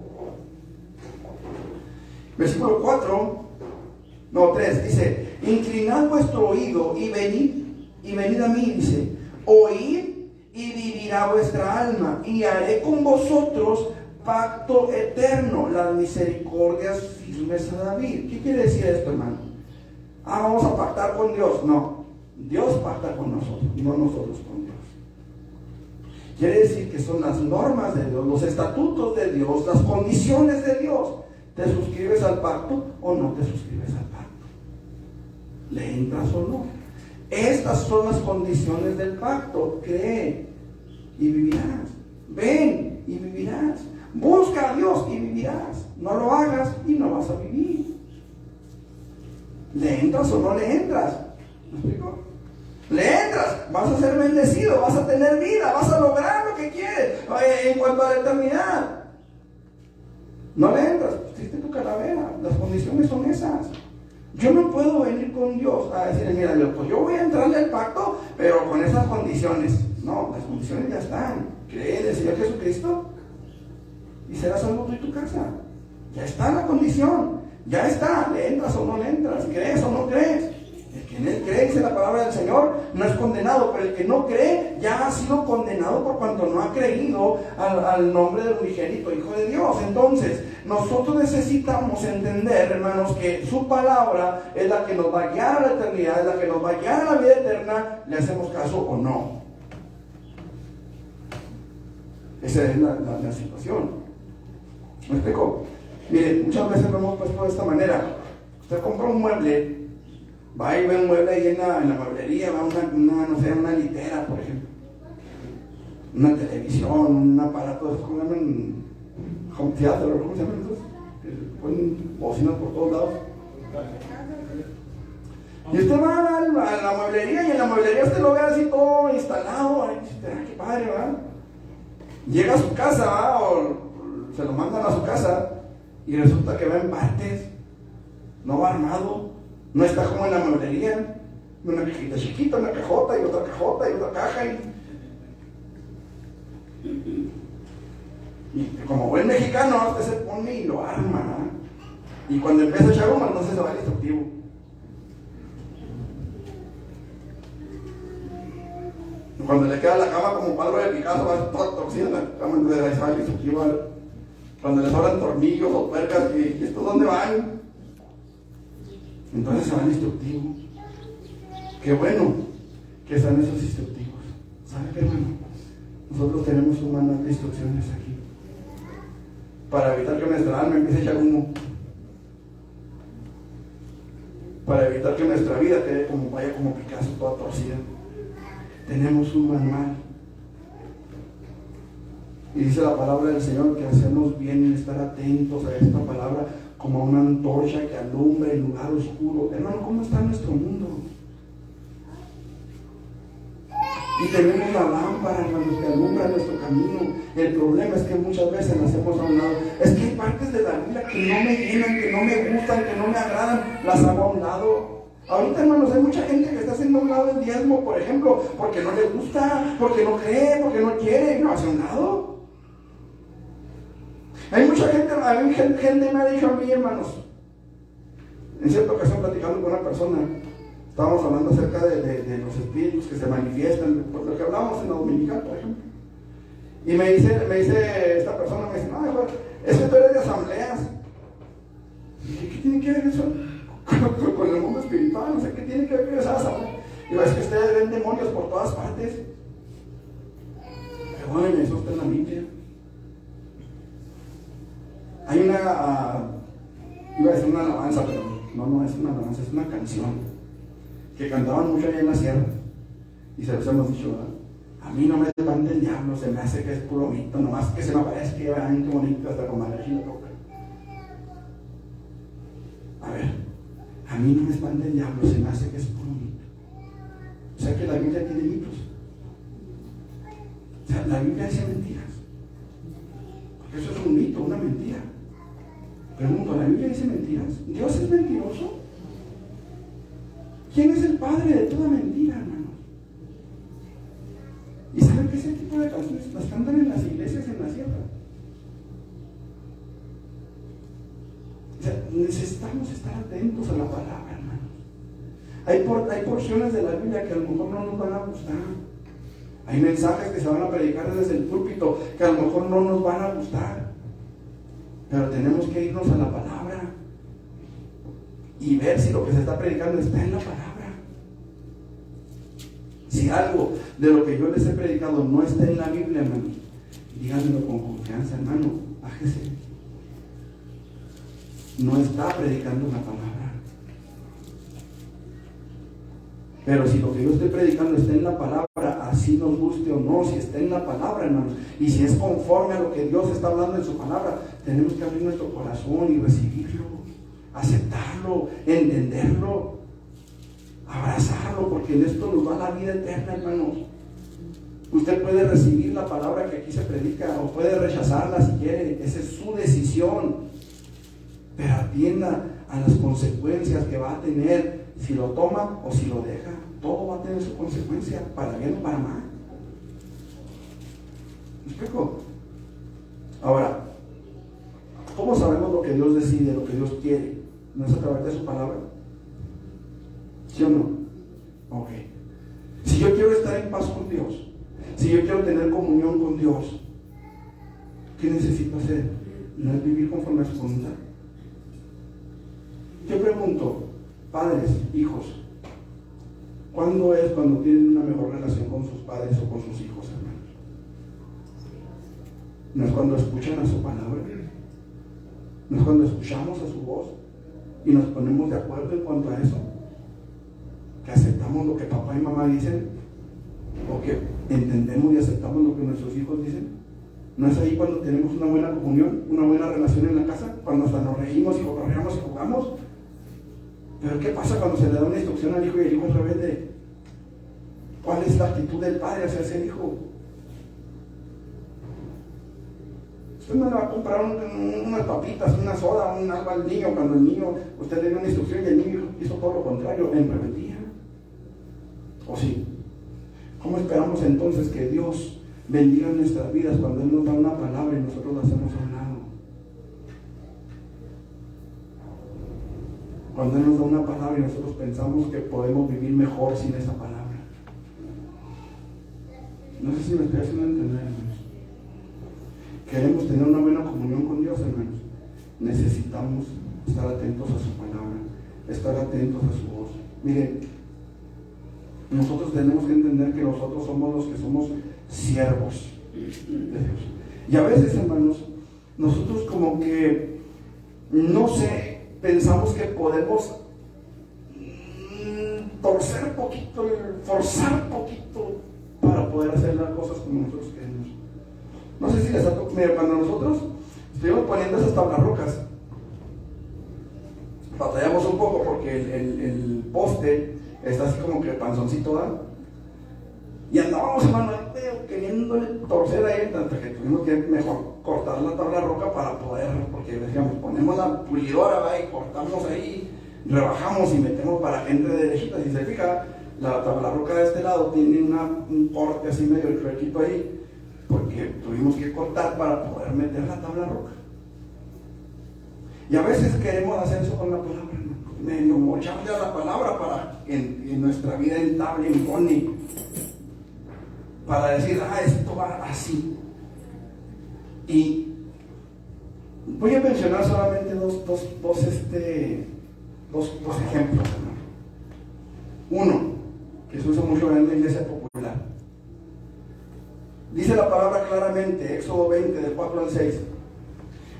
3, dice, inclinad vuestro oído y venid a mí, dice, oíd y vivirá vuestra alma, y haré con vosotros pacto eterno, las misericordias firmes a David. ¿Qué quiere decir esto, hermano? Vamos a pactar con Dios. No, Dios pacta con nosotros, no nosotros con Dios. Quiere decir que son las normas de Dios, los estatutos de Dios, las condiciones de Dios. ¿Te suscribes al pacto o no te suscribes al pacto? ¿Le entras o no? Estas son las condiciones del pacto. Cree y vivirás. Ven y vivirás. Busca a Dios y vivirás. No lo hagas y no vas a vivir. ¿Le entras o no le entras? ¿Me explico? Le entras, vas a ser bendecido, vas a tener vida, vas a lograr lo que quieres en cuanto a la eternidad. No le entras, existe tu calavera. Las condiciones son esas. Yo no puedo venir con Dios a decirle, mira Dios, pues yo voy a entrarle al pacto, pero con esas condiciones. No, las condiciones ya están. Cree en el Señor Jesucristo y serás salvo tú y tu casa. Ya está la condición, ya está. ¿Le entras o no le entras? ¿Crees o no crees? El que en él cree, dice la palabra del Señor, no es condenado, pero el que no cree ya ha sido condenado por cuanto no ha creído al nombre del unigénito Hijo de Dios. Entonces, nosotros necesitamos entender, hermanos, que su palabra es la que nos va a guiar a la eternidad, es la que nos va a guiar a la vida eterna, le hacemos caso o no. Esa es la situación. ¿Me explico? Mire, muchas veces lo hemos puesto de esta manera. Usted compra un mueble, va y ve un mueble ahí en la mueblería, va una litera, por ejemplo, una televisión, un aparato de, ¿cómo se llaman? Home theater, ¿cómo se llaman esos? Que ponen bocinas por todos lados. Y usted va a la mueblería y en la mueblería usted lo ve así todo instalado. Ay, qué padre, ¿verdad? Llega a su casa, ¿verdad? O se lo mandan a su casa y resulta que va en partes, no va armado. No está como en la mueblería, una cajita chiquita, una cajota y otra caja y como buen mexicano usted se pone y lo arma, ¿no? Y cuando empieza a echar humo entonces se va al instructivo. Cuando le queda la cama como cuadro de Picasso, va toda torcida la cama, entonces ahí se va al instructivo. Cuando le sobran tornillos o tuercas, ¿y estos dónde van? Entonces se va al instructivo. Qué bueno que están esos instructivos. ¿Sabe qué, hermano? Nosotros tenemos un manual de instrucciones aquí para evitar que nuestra alma empiece a echar humo, para evitar que nuestra vida quede vaya como Picasso, toda torcida. Tenemos un manual. Y dice la palabra del Señor que hacemos bien en estar atentos a esta palabra como una antorcha que alumbra el lugar oscuro. Hermano, ¿cómo está nuestro mundo? Y tenemos la lámpara, hermanos, que alumbra nuestro camino. El problema es que muchas veces las hacemos a un lado. Es que hay partes de la Biblia que no me llenan, que no me gustan, que no me agradan, las hago a un lado. Ahorita, hermanos, hay mucha gente que está haciendo a un lado el diezmo, por ejemplo, porque no le gusta, porque no cree, porque no quiere, y lo hace a un lado. Hay mucha gente, gente me ha dicho a mí, hermanos, en cierta ocasión platicando con una persona, estábamos hablando acerca de los espíritus que se manifiestan, por lo que hablábamos en la dominical, por ejemplo. Y me dice esta persona, me dice, no, es que tú eres de asambleas. Y dije, ¿qué tiene que ver eso con el mundo espiritual? No sé, ¿qué tiene que ver con esa asamblea? Digo, es que ustedes ven demonios por todas partes. Pero bueno, eso está en la Biblia. Hay una, iba a decir una alabanza, pero no es una alabanza, es una canción que cantaban mucho allá en la sierra. Y se los hemos dicho, ¿verdad? A mí no me espanta el diablo, se me hace que es puro mito, nomás que se me aparece que vean qué bonito, hasta con mariachi lo toca. A ver, a mí no me espanta el diablo, se me hace que es puro mito. O sea que la Biblia tiene mitos. O sea, la Biblia dice mentiras. Porque eso es un mito, una mentira. Pregunto, ¿la Biblia dice mentiras? ¿Dios es mentiroso? ¿Quién es el padre de toda mentira, hermanos? ¿Y saben que ese tipo de canciones las cantan en las iglesias en la sierra? O sea, necesitamos estar atentos a la palabra, hermanos. Hay porciones de la Biblia que a lo mejor no nos van a gustar. Hay mensajes que se van a predicar desde el púlpito que a lo mejor no nos van a gustar. Pero tenemos que irnos a la palabra y ver si lo que se está predicando está en la palabra. Si algo de lo que yo les he predicado no está en la Biblia, hermano, díganmelo con confianza, hermano, bájese. No está predicando la palabra. Pero si lo que yo estoy predicando está en la palabra, así nos guste o no, si está en la palabra, hermanos, y si es conforme a lo que Dios está hablando en su palabra, tenemos que abrir nuestro corazón y recibirlo, aceptarlo, entenderlo, abrazarlo, porque en esto nos va la vida eterna, hermanos. Usted puede recibir la palabra que aquí se predica o puede rechazarla si quiere, esa es su decisión, pero atienda a las consecuencias que va a tener si lo toma o si lo deja. Todo va a tener su consecuencia, para bien o para mal. ¿Me explico? Ahora, ¿cómo sabemos lo que Dios decide, lo que Dios quiere? ¿No es a través de su palabra? ¿Sí o no? Ok. Si yo quiero estar en paz con Dios, si yo quiero tener comunión con Dios, ¿qué necesito hacer? No es vivir conforme a su voluntad. Yo pregunto, padres, hijos, ¿cuándo es cuando tienen una mejor relación con sus padres o con sus hijos, hermanos? ¿No es cuando escuchan a su palabra? ¿No es cuando escuchamos a su voz y nos ponemos de acuerdo en cuanto a eso? ¿Que aceptamos lo que papá y mamá dicen? ¿O que entendemos y aceptamos lo que nuestros hijos dicen? ¿No es ahí cuando tenemos una buena comunión, una buena relación en la casa? Cuando hasta nos reímos y cotorreamos y jugamos. Pero ¿qué pasa cuando se le da una instrucción al hijo y el hijo es rebelde? ¿Cuál es la actitud del padre hacia ese hijo? Usted no le va a comprar unas papitas, una soda, un algo al niño cuando el niño, usted le dio una instrucción y el niño hizo todo lo contrario, en rebeldía. ¿O sí? ¿Cómo esperamos entonces que Dios bendiga nuestras vidas cuando Él nos da una palabra y nosotros la hacemos a un lado? Cuando Él nos da una palabra y nosotros pensamos que podemos vivir mejor sin esa palabra. No sé si me estoy haciendo entender, hermanos. Queremos tener una buena comunión con Dios, hermanos. Necesitamos estar atentos a su palabra, estar atentos a su voz. Miren, nosotros tenemos que entender que nosotros somos los que somos siervos de Dios. Y a veces, hermanos, nosotros como que, no sé, pensamos que podemos torcer poquito, forzar poquito para poder hacer las cosas como nosotros queremos. No sé si les ha tocado. Mira, cuando nosotros estuvimos poniendo esas tablas rocas, batallamos un poco porque el poste está así como que panzoncito, ¿verdad? Y andábamos, hermano, queriéndole torcer ahí, hasta que tuvimos que mejor cortar la tabla roca para poder, porque decíamos, ponemos la pulidora, ¿va? Y cortamos ahí, rebajamos y metemos para que entre derechita. Si se fija, la tabla roca de este lado tiene un corte así medio chuequito ahí, porque tuvimos que cortar para poder meter la tabla roca. Y a veces queremos hacer eso con la palabra, ¿no? Mocharle a la palabra para que en nuestra vida entable, impone, para decir, esto va así. Y voy a mencionar solamente dos ejemplos, ¿no? Uno, que se usa mucho en la iglesia popular. Dice la palabra claramente, Éxodo 20, del 4 al 6.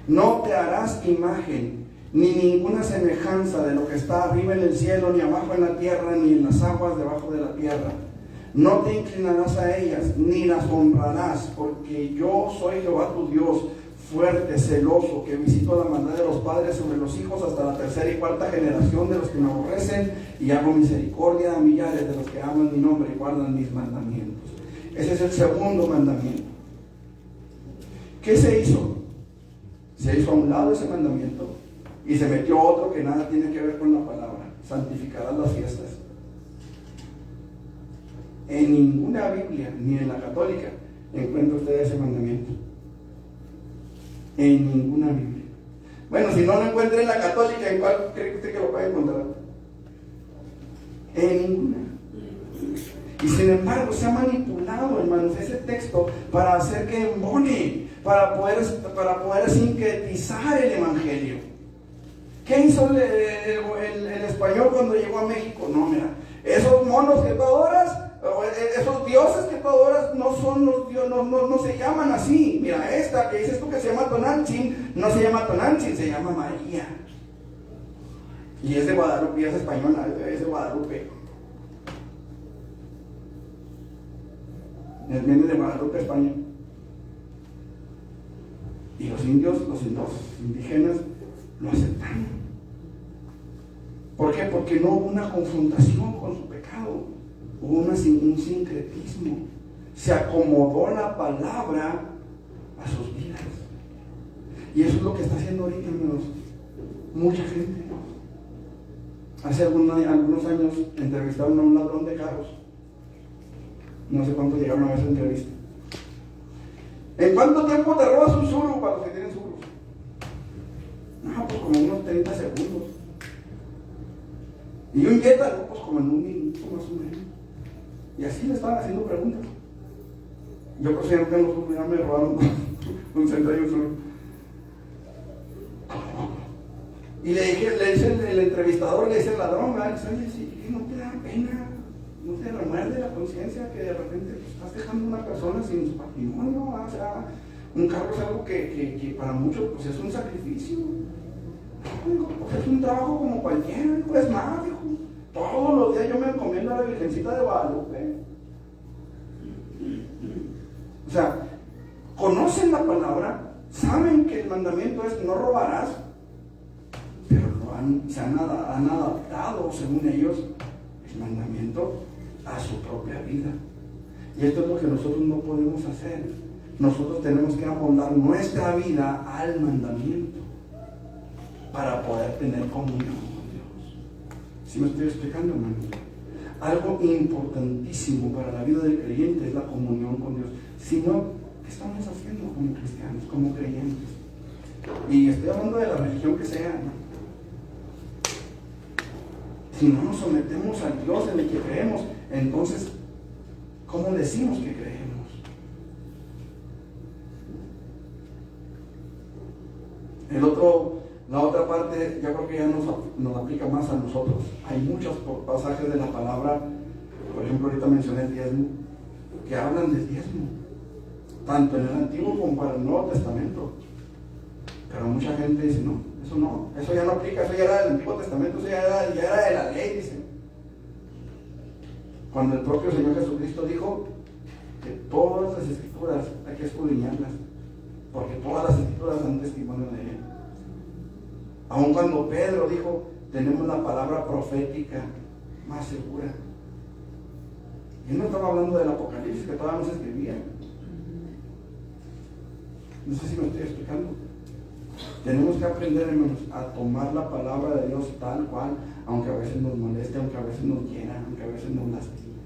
No te harás imagen, ni ninguna semejanza de lo que está arriba en el cielo, ni abajo en la tierra, ni en las aguas debajo de la tierra. No te inclinarás a ellas, ni las honrarás, porque yo soy Jehová tu Dios, fuerte, celoso, que visito la maldad de los padres sobre los hijos hasta la tercera y cuarta generación de los que me aborrecen, y hago misericordia a millares de los que aman mi nombre y guardan mis mandamientos. Ese es el segundo mandamiento. ¿Qué se hizo? Se hizo a un lado ese mandamiento y se metió otro que nada tiene que ver con la palabra: santificarás las fiestas. En ninguna Biblia, ni en la católica, encuentra usted ese mandamiento. En ninguna Biblia. Bueno, si no lo encuentra en la católica, ¿en cuál cree usted que lo puede encontrar? En ninguna. Y sin embargo se ha manipulado, hermanos, ese texto para hacer que embone, para poder sincretizar el evangelio. ¿Qué hizo el español cuando llegó a México? No, mira, esos monos que tú adoras, esos dioses que tú adoras, no son los dioses, no se llaman así. Mira, esta que dices tú que se llama Tonantzin, no se llama Tonantzin, se llama María. Y es de Guadalupe, es española, es de Guadalupe. Viene de Guadalupe, España. Y los indios, los indígenas, lo aceptaron. ¿Por qué? Porque no hubo una confrontación con su pecado, hubo un sincretismo. Se acomodó la palabra a sus vidas. Y eso es lo que está haciendo ahorita, hermanos, mucha gente. Hace algunos años entrevistaron a un ladrón de carros. No sé cuántos llegaron a ver esa entrevista. ¿En cuánto tiempo te robas un Zuru para los que tienen Zurus? No, pues como unos 30 segundos. Y un Jetta, pues como en un minuto más o menos. Y así le estaban haciendo preguntas. Yo por si no tengo Zuru, ya me robaron un Sentra y un Zuru. Y le dice el entrevistador, le dice el ladrón, no te da pena, no te remuerde la conciencia que de repente pues, estás dejando a una persona sin su patrimonio. O sea, un carro es algo que para muchos pues, es un sacrificio. Pues, es un trabajo como cualquiera, pues más, hijo. Todos los días yo me encomiendo a la Virgencita de Guadalupe. O sea, conocen la palabra, saben que el mandamiento es no robarás, pero se han adaptado, según ellos, el mandamiento a su propia vida. Y esto es lo que nosotros no podemos hacer. Nosotros tenemos que amoldar nuestra vida al mandamiento para poder tener comunión con Dios. ¿Sí me estoy explicando, hermano? Algo importantísimo para la vida del creyente es la comunión con Dios. Si no, ¿qué estamos haciendo como cristianos, como creyentes? Y estoy hablando de la religión que sea, ¿no? Si no nos sometemos al Dios en el que creemos, entonces, ¿cómo decimos que creemos? La otra parte, yo creo que ya nos aplica más a nosotros. Hay muchos pasajes de la palabra, por ejemplo, ahorita mencioné el diezmo, que hablan del diezmo, tanto en el Antiguo como para el Nuevo Testamento. Pero mucha gente dice, no, eso ya no aplica, eso ya era del Antiguo Testamento, eso ya era de la ley, dicen. Cuando el propio Señor Jesucristo dijo que todas las escrituras hay que escudriñarlas, porque todas las escrituras dan testimonio de Él. Aun cuando Pedro dijo, tenemos la palabra profética más segura. Él no estaba hablando del Apocalipsis, que todavía no se escribía. No sé si me estoy explicando. Tenemos que aprender, hermanos, a tomar la palabra de Dios tal cual, aunque a veces nos moleste, aunque a veces nos hiera, aunque a veces nos lastime.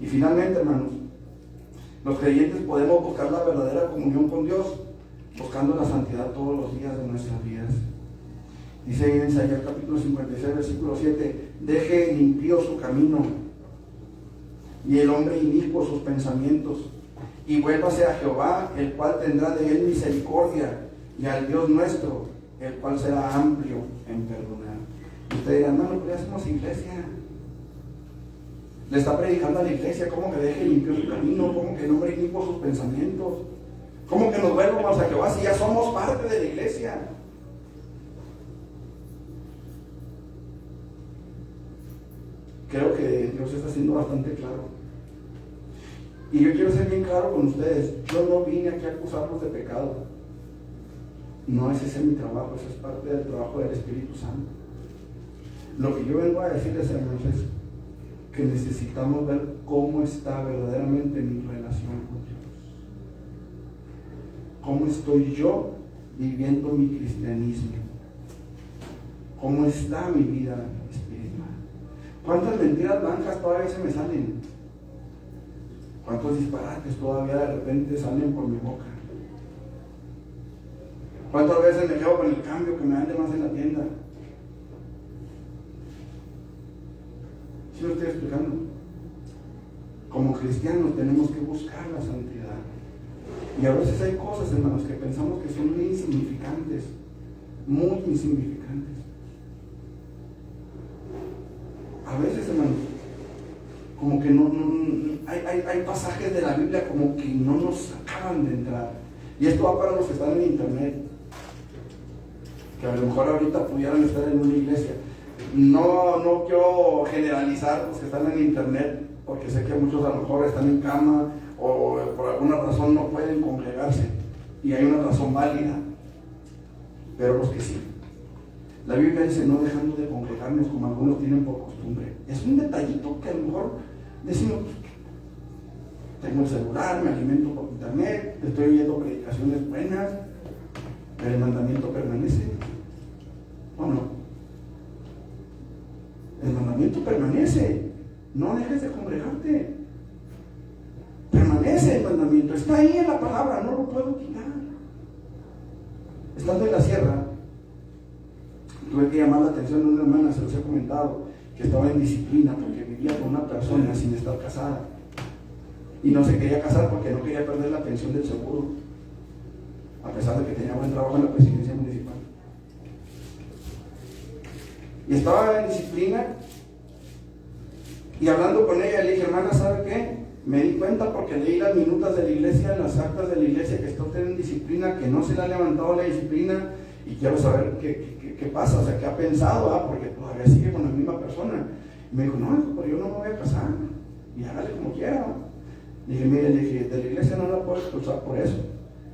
Y finalmente, hermanos, los creyentes podemos buscar la verdadera comunión con Dios, buscando la santidad todos los días de nuestras vidas. Dice en Isaías capítulo 56, versículo 7, deje limpio su camino y el hombre inicuo sus pensamientos, y vuélvase a Jehová, el cual tendrá de él misericordia, y al Dios nuestro, el cual será amplio en perdonar. Y usted dirá, hermano, ¿por qué hacemos iglesia? Le está predicando a la iglesia, ¿cómo que deje limpio su camino? ¿Cómo que el hombre inicuo sus pensamientos? ¿Cómo que nos vuelvamos a Jehová si ya somos parte de la iglesia? Creo que Dios está siendo bastante claro. Y yo quiero ser bien claro con ustedes. Yo no vine aquí a acusarlos de pecado. No es ese mi trabajo, eso es parte del trabajo del Espíritu Santo. Lo que yo vengo a decirles, hermanos, es que necesitamos ver cómo está verdaderamente mi relación con Dios. ¿Cómo estoy yo viviendo mi cristianismo? ¿Cómo está mi vida espiritual? ¿Cuántas mentiras blancas todavía se me salen? ¿Cuántos disparates todavía de repente salen por mi boca? ¿Cuántas veces me quedo con el cambio que me dan de más en la tienda? ¿Sí lo estoy explicando? Como cristianos tenemos que buscar la santidad. Y a veces hay cosas, hermanos, que pensamos que son muy insignificantes, muy insignificantes. A veces, hermanos, como que hay pasajes de la Biblia como que no nos acaban de entrar. Y esto va para los que están en internet, que a lo mejor ahorita pudieran estar en una iglesia. No quiero generalizar los que están en internet, porque sé que muchos a lo mejor están en cama o por alguna razón no pueden congregarse, y hay una razón válida, pero los que sí. La Biblia dice, no dejando de congregarnos como algunos tienen por costumbre. Es un detallito que a lo mejor decimos, tengo el celular, me alimento por internet, estoy oyendo predicaciones buenas, pero el mandamiento permanece, ¿o no? El mandamiento permanece. No dejes de congregarte. Permanece el mandamiento, está ahí en la palabra, no lo puedo quitar. Estando en la sierra, tuve que llamar la atención de una hermana, se los he comentado, que estaba en disciplina porque vivía con una persona sin estar casada. Y no se quería casar porque no quería perder la pensión del seguro, a pesar de que tenía buen trabajo en la presidencia municipal. Y estaba en disciplina, y hablando con ella le dije, hermana, ¿sabe qué? Me di cuenta porque leí las minutas de la iglesia, las actas de la iglesia, que está usted en disciplina, que no se le ha levantado la disciplina, y quiero saber qué pasa, o sea, qué ha pensado, porque todavía sigue con la misma persona. Y me dijo, no, pero yo no me voy a casar, y hágale como quiera. Le dije, mire, de la iglesia no la puedo expulsar por eso,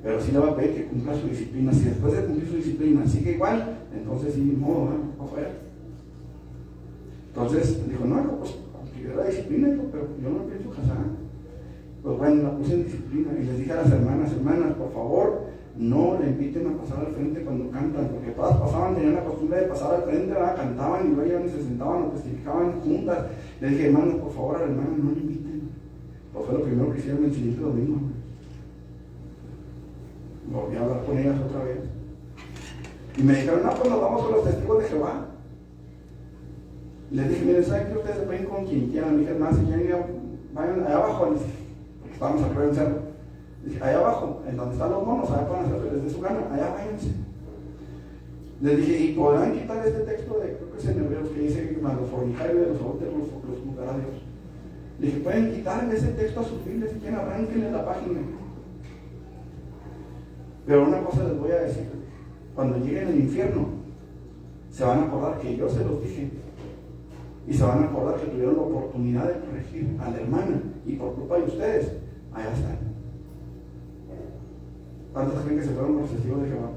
pero sí le va a pedir que cumpla su disciplina. Si después de cumplir su disciplina sigue igual, entonces sí, ni modo, afuera. Entonces dijo, no, pues cumpliré la disciplina, pero yo no me pienso casar. Pues bueno, la puse en disciplina y les dije a las hermanas, por favor, no le inviten a pasar al frente cuando cantan, porque todas pasaban, tenían la costumbre de pasar al frente, cantaban y luego iban y se sentaban o testificaban juntas. Les dije, hermanos, por favor, a la hermana no le inviten. Pues fue lo primero que hicieron el siguiente domingo. Volví a hablar con ellas otra vez. Y me dijeron, no, pues nos vamos con los testigos de Jehová. Y les dije, miren, ¿saben que ustedes se pueden con quien quieran? Me dijeron, más si quieren ir, vayan allá abajo, porque estábamos a prueba en cerro. Dije, allá abajo, en donde están los monos, allá pueden hacer desde su gana, allá váyanse. Les dije, ¿y podrán quitar este texto de, creo que es en Hebreos, que dice que los fornicarios de los adúlteros los juzgará Dios? Le dije, pueden quitarle ese texto a sus Biblias, si quieren arránquenle la página. Pero una cosa les voy a decir, cuando lleguen al infierno, se van a acordar que yo se los dije, y se van a acordar que tuvieron la oportunidad de corregir a la hermana, y por culpa de ustedes, allá están. ¿Cuántos creen que se fueron los testigos de Jehová?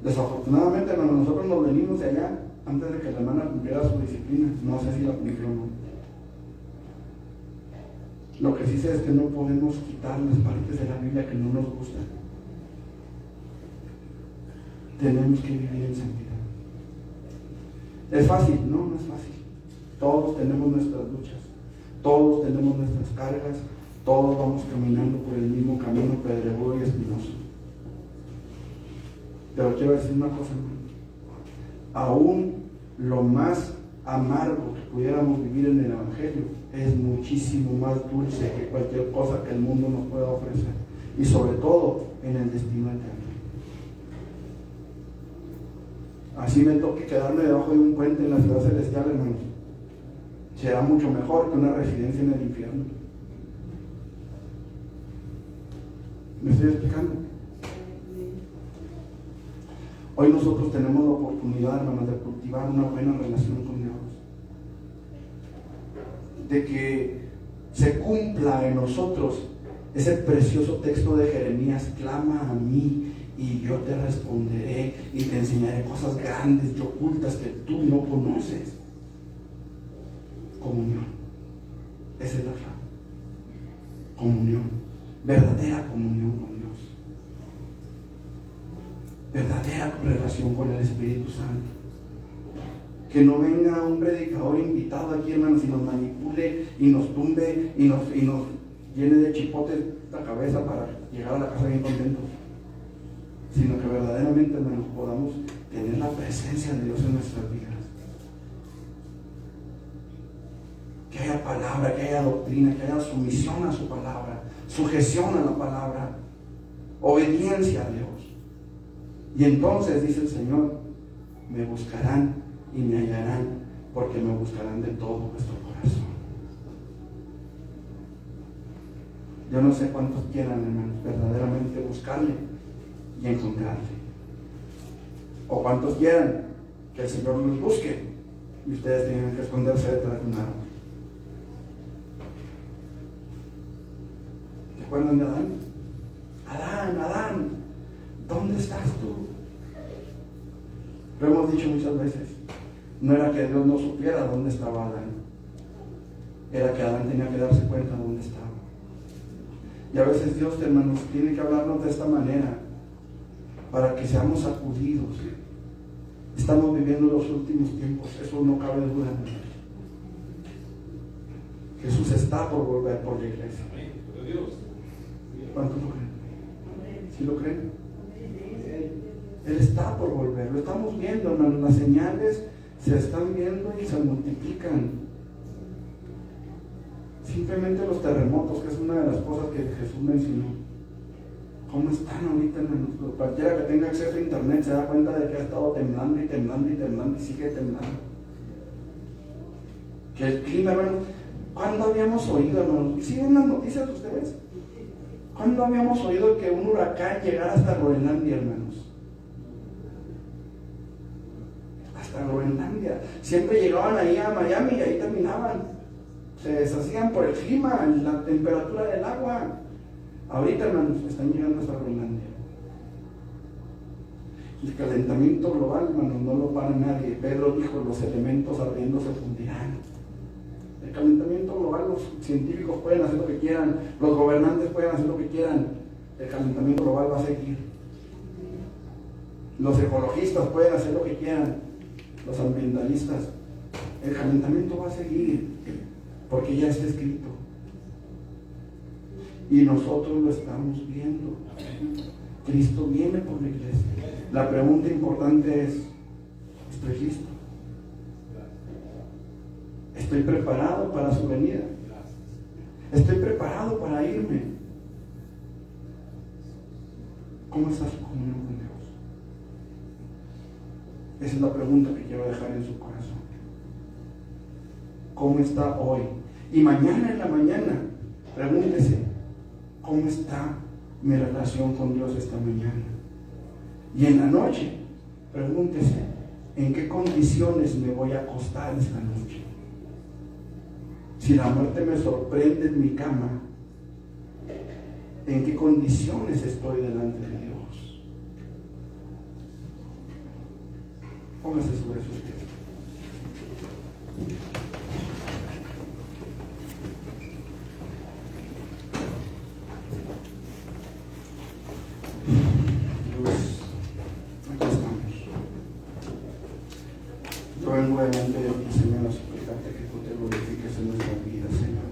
Desafortunadamente, hermano, nosotros nos venimos de allá antes de que la hermana cumpliera su disciplina. No sé si la cumplió o no. Lo que sí sé es que no podemos quitar las partes de la Biblia que no nos gustan. Tenemos que vivir en santidad. ¿Es fácil? No, no es fácil. Todos tenemos nuestras luchas, todos tenemos nuestras cargas, todos vamos caminando por el mismo camino pedregoso y espinoso. Pero quiero decir una cosa, hermano. Aún lo más amargo que pudiéramos vivir en el Evangelio es muchísimo más dulce que cualquier cosa que el mundo nos pueda ofrecer, y sobre todo en el destino eterno. Así me toque quedarme debajo de un puente en la ciudad celestial, hermanos, será mucho mejor que una residencia en el infierno. ¿Me estoy explicando? Hoy nosotros tenemos la oportunidad, hermanos, de cultivar una buena relación con Dios, de que se cumpla en nosotros ese precioso texto de Jeremías: clama a mí y yo te responderé y te enseñaré cosas grandes y ocultas que tú no conoces. Comunión, esa es la clave. Comunión, verdadera comunión con Dios, verdadera relación con el Espíritu Santo. Que no venga un predicador invitado aquí, hermanos, y nos manipule y nos tumbe y nos llene de chipotes la cabeza para llegar a la casa bien contentos, sino que verdaderamente, hermanos, podamos tener la presencia de Dios en nuestras vidas. Que haya palabra, que haya doctrina, que haya sumisión a su palabra, sujeción a la palabra, obediencia a Dios. Y entonces dice el Señor: me buscarán y me hallarán, porque me buscarán de todo vuestro corazón. Yo no sé cuántos quieran, hermanos, verdaderamente buscarle y encontrarle, o cuántos quieran que el Señor los busque y ustedes tengan que esconderse detrás de un árbol. ¿Se acuerdan de Adán? Adán, ¿dónde estás tú? Lo hemos dicho muchas veces. No era que Dios no supiera dónde estaba Adán, era que Adán tenía que darse cuenta de dónde estaba. Y a veces Dios, hermanos, tiene que hablarnos de esta manera para que seamos sacudidos. Estamos viviendo los últimos tiempos, eso no cabe duda. Jesús está por volver por la iglesia. ¿Cuántos lo creen? ¿Sí lo creen? Él está por volver, lo estamos viendo, hermanos. Las señales se están viendo y se multiplican. Simplemente los terremotos, que es una de las cosas que Jesús mencionó. ¿Cómo están ahorita, hermanos? Cualquiera que tenga acceso a internet se da cuenta de que ha estado temblando y temblando y temblando y sigue temblando. Que el clima, hermanos, ¿cuándo habíamos oído, hermanos? ¿Y siguen las noticias ustedes? ¿Cuándo habíamos oído que un huracán llegara hasta Groenlandia, hermanos? Hasta Groenlandia. Siempre llegaban ahí a Miami y ahí terminaban. Se deshacían por el clima, la temperatura del agua. Ahorita, hermanos, están llegando hasta Groenlandia. El calentamiento global, hermanos, no lo para nadie. Pedro dijo: los elementos ardiendo se fundirán. El calentamiento global, los científicos pueden hacer lo que quieran, los gobernantes pueden hacer lo que quieran. El calentamiento global va a seguir. Los ecologistas pueden hacer lo que quieran, los ambientalistas. El calentamiento va a seguir, porque ya está escrito. Y nosotros lo estamos viendo. Cristo viene por la iglesia. La pregunta importante es: ¿estoy listo? ¿Estoy preparado para su venida? ¿Estoy preparado para irme? ¿Cómo está su comunión con Dios? Esa es la pregunta que quiero dejar en su corazón. ¿Cómo está hoy? Y mañana en la mañana, pregúntese: ¿cómo está mi relación con Dios esta mañana? Y en la noche, pregúntese: ¿en qué condiciones me voy a acostar esta noche? Si la muerte me sorprende en mi cama, ¿en qué condiciones estoy delante de Dios? Póngase sobre sus pies. Yo vengo delante de ti, Señor, a suplicarte que tú te glorifiques en nuestras vidas, Señor.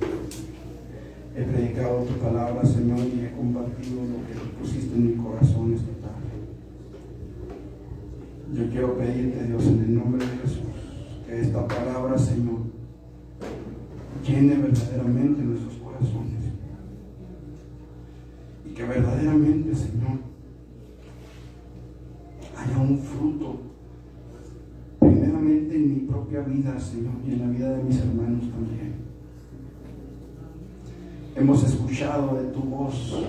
He predicado tu palabra, Señor, y he compartido lo que tú pusiste en mi corazón esta tarde. Yo quiero pedirte, Dios, en el nombre de Jesús, que esta palabra, Señor, llene verdaderamente nuestros corazones. Y que verdaderamente, Señor, haya un fruto, primeramente en mi propia vida, Señor, y en la vida de mis hermanos también. Hemos escuchado de tu voz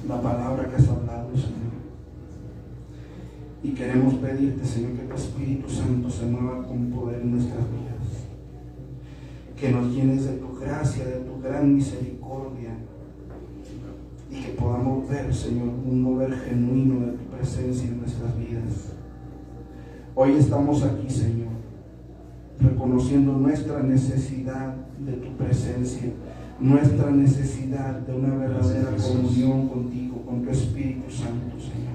la palabra que has hablado, Señor. Y queremos pedirte, Señor, que tu Espíritu Santo se mueva con poder en nuestras vidas. Que nos llenes de tu gracia, de tu gran misericordia. Y que podamos ver, Señor, un mover genuino de tu presencia en nuestras vidas. Hoy estamos aquí, Señor, reconociendo nuestra necesidad de tu presencia, nuestra necesidad de una verdadera comunión contigo, con tu Espíritu Santo, Señor.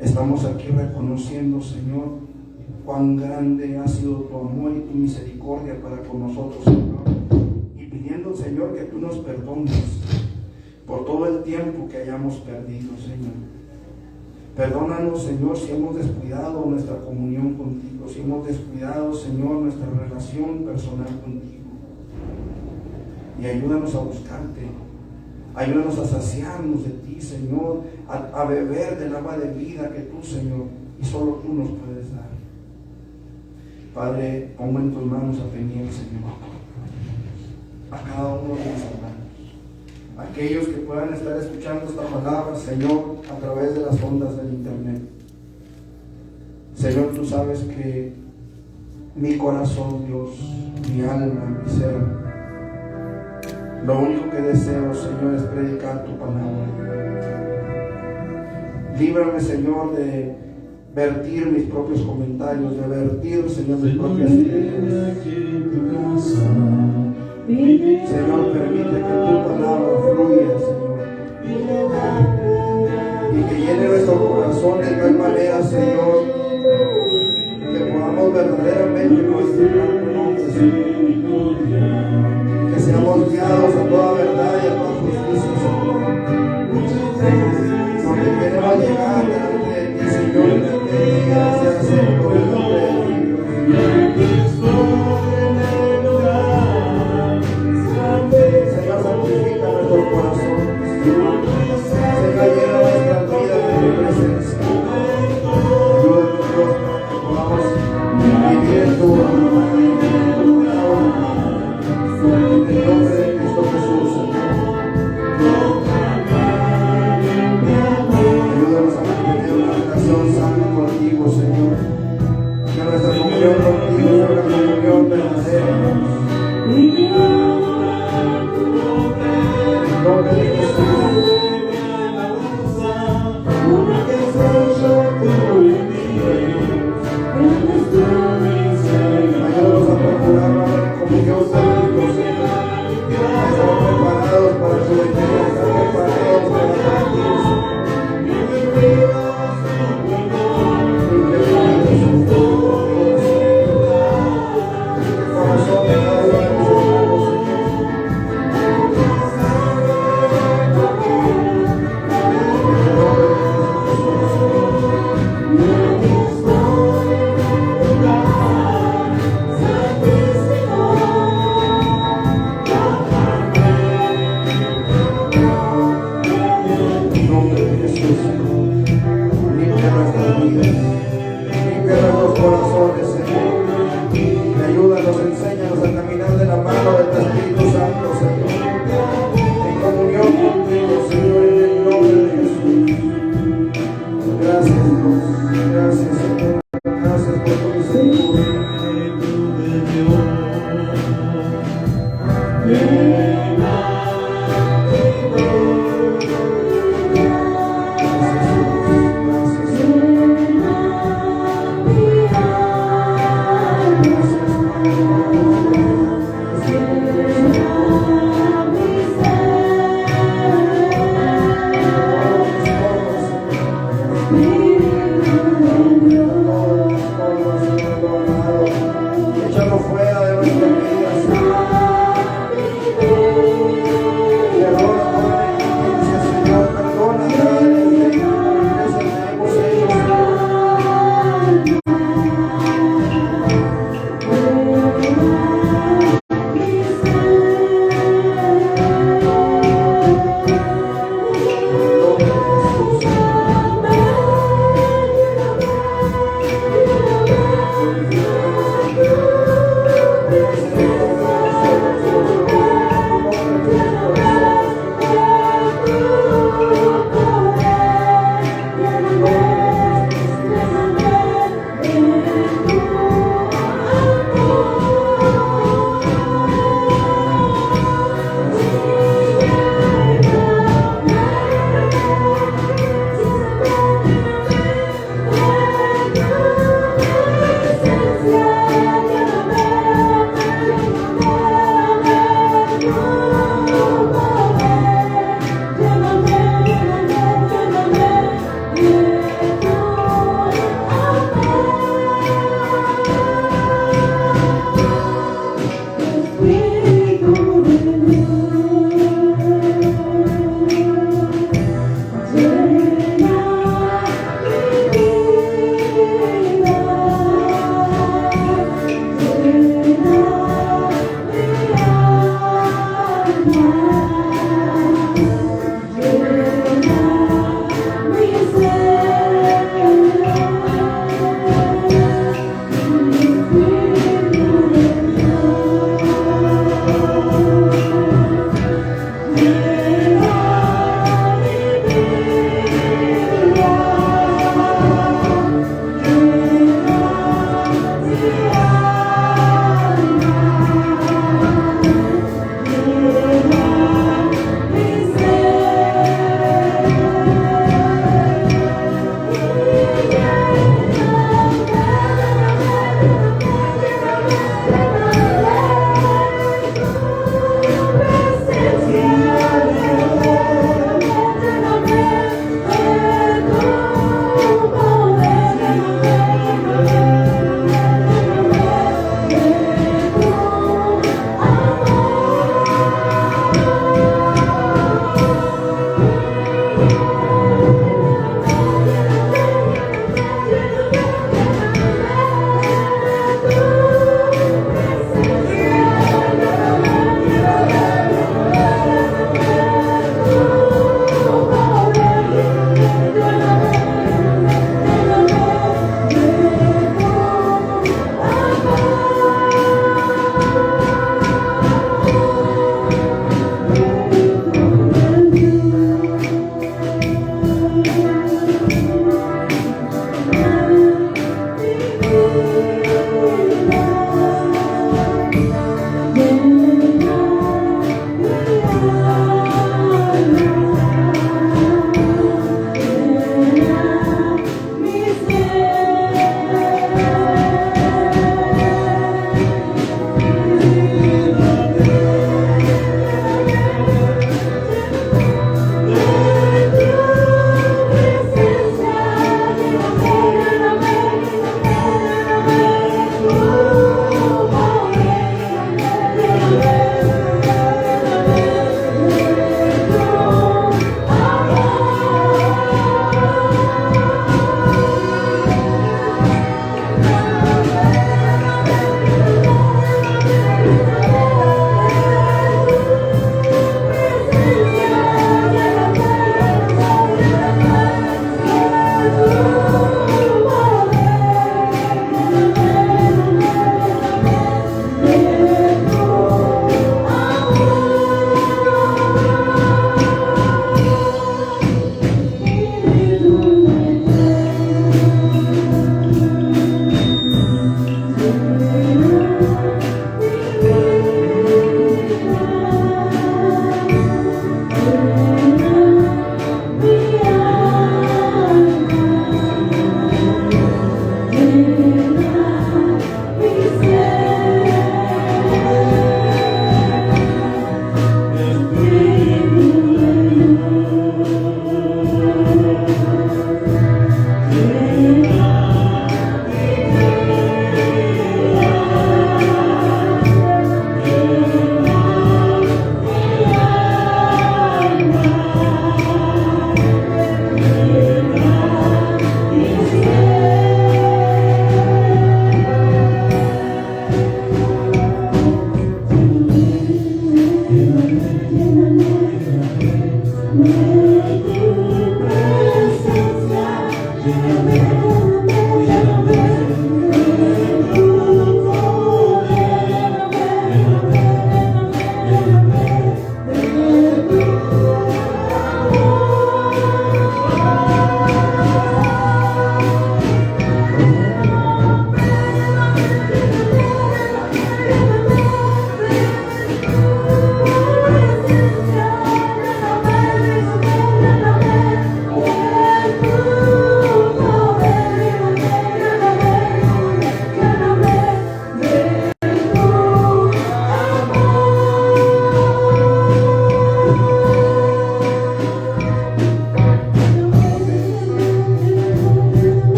Estamos aquí reconociendo, Señor, cuán grande ha sido tu amor y tu misericordia para con nosotros, Señor, y pidiendo, Señor, que tú nos perdones por todo el tiempo que hayamos perdido, Señor. Perdónanos, Señor, si hemos descuidado nuestra comunión contigo, si hemos descuidado, Señor, nuestra relación personal contigo. Y ayúdanos a buscarte, ayúdanos a saciarnos de ti, Señor, a beber del agua de vida que tú, Señor, y solo tú nos puedes dar. Padre, pongo en tus manos a Peniel, Señor, a cada uno de mis hermanos, aquellos que puedan estar escuchando esta palabra, Señor, a través de las ondas del internet. Señor, tú sabes que mi corazón, Dios, mi alma, mi ser, lo único que deseo, Señor, es predicar tu palabra. Líbrame, Señor, de vertir mis propios comentarios, de vertir, Señor, mis propias ideas. Señor, permite que tu palabra fluya, Señor, y que llene nuestro corazón de tal manera, Señor, que podamos verdaderamente glorificar tu nombre, Señor. Que seamos guiados a toda verdad y a toda justicia, Señor. Porque queremos llegar delante de ti, Señor, en este día, sea Señor, en nombre de ti, Señor, santifica nuestros corazones. Señor, llena nuestras vidas de tu presencia. Ayúdanos, Dios, para que podamos vivir en tu voluntad.